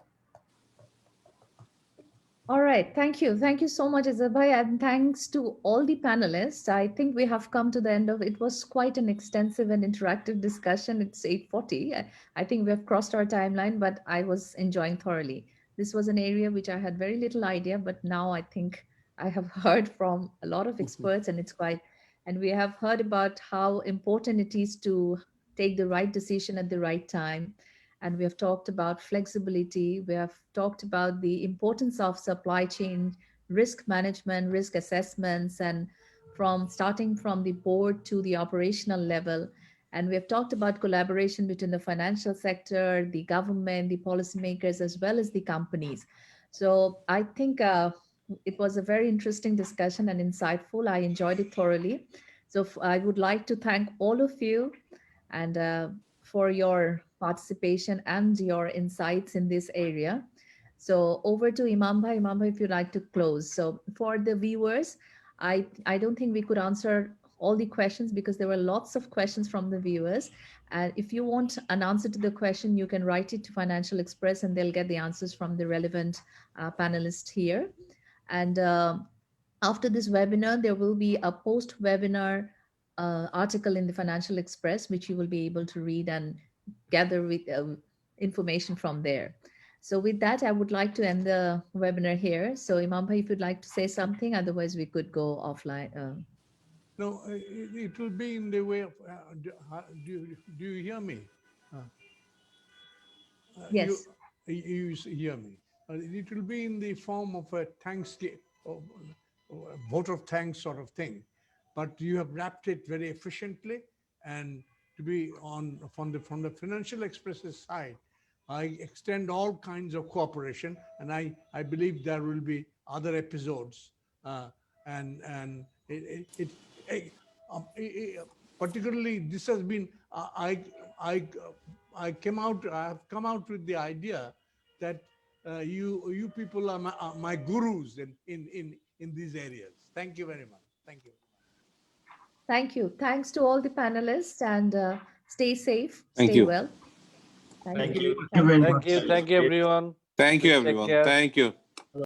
All right. Thank you. Thank you so much, Ejazur. And thanks to all the panelists. I think we have come to the end of it. Was quite an extensive and interactive discussion. It's 8:40. I think we have crossed our timeline, but I was enjoying thoroughly. This was an area which I had very little idea, but now I think I have heard from a lot of experts, and we have heard about how important it is to take the right decision at the right time. And we have talked about flexibility. We have talked about the importance of supply chain risk management, risk assessments, and starting from the board to the operational level. And we have talked about collaboration between the financial sector, the government, the policymakers, as well as the companies. So I think it was a very interesting discussion and insightful. I enjoyed it thoroughly. So I would like to thank all of you and for your participation and your insights in this area. So over to Imam Bhai. Imam Bhai, if you'd like to close. So for the viewers, I don't think we could answer all the questions because there were lots of questions from the viewers. And if you want an answer to the question, you can write it to Financial Express and they'll get the answers from the relevant panelists here. And after this webinar, there will be a post-webinar article in the Financial Express, which you will be able to read and gather with information from there. So with that, I would like to end the webinar here. So Imam Bhai, if you'd like to say something, otherwise we could go offline. No, it will be in the way of, do you hear me? Yes. You hear me. It will be in the form of a vote of thanks sort of thing. But you have wrapped it very efficiently, and to be from the Financial Express's side, I extend all kinds of cooperation, and I believe there will be other episodes. And particularly this has been, I have come out with the idea that you people are my gurus in these areas. Thank you very much. Thank you. Thank you. Thanks to all the panelists, and stay safe, Thank stay you. well. Thank you. Thank you, everyone. Thank you, Take everyone. care. Thank you.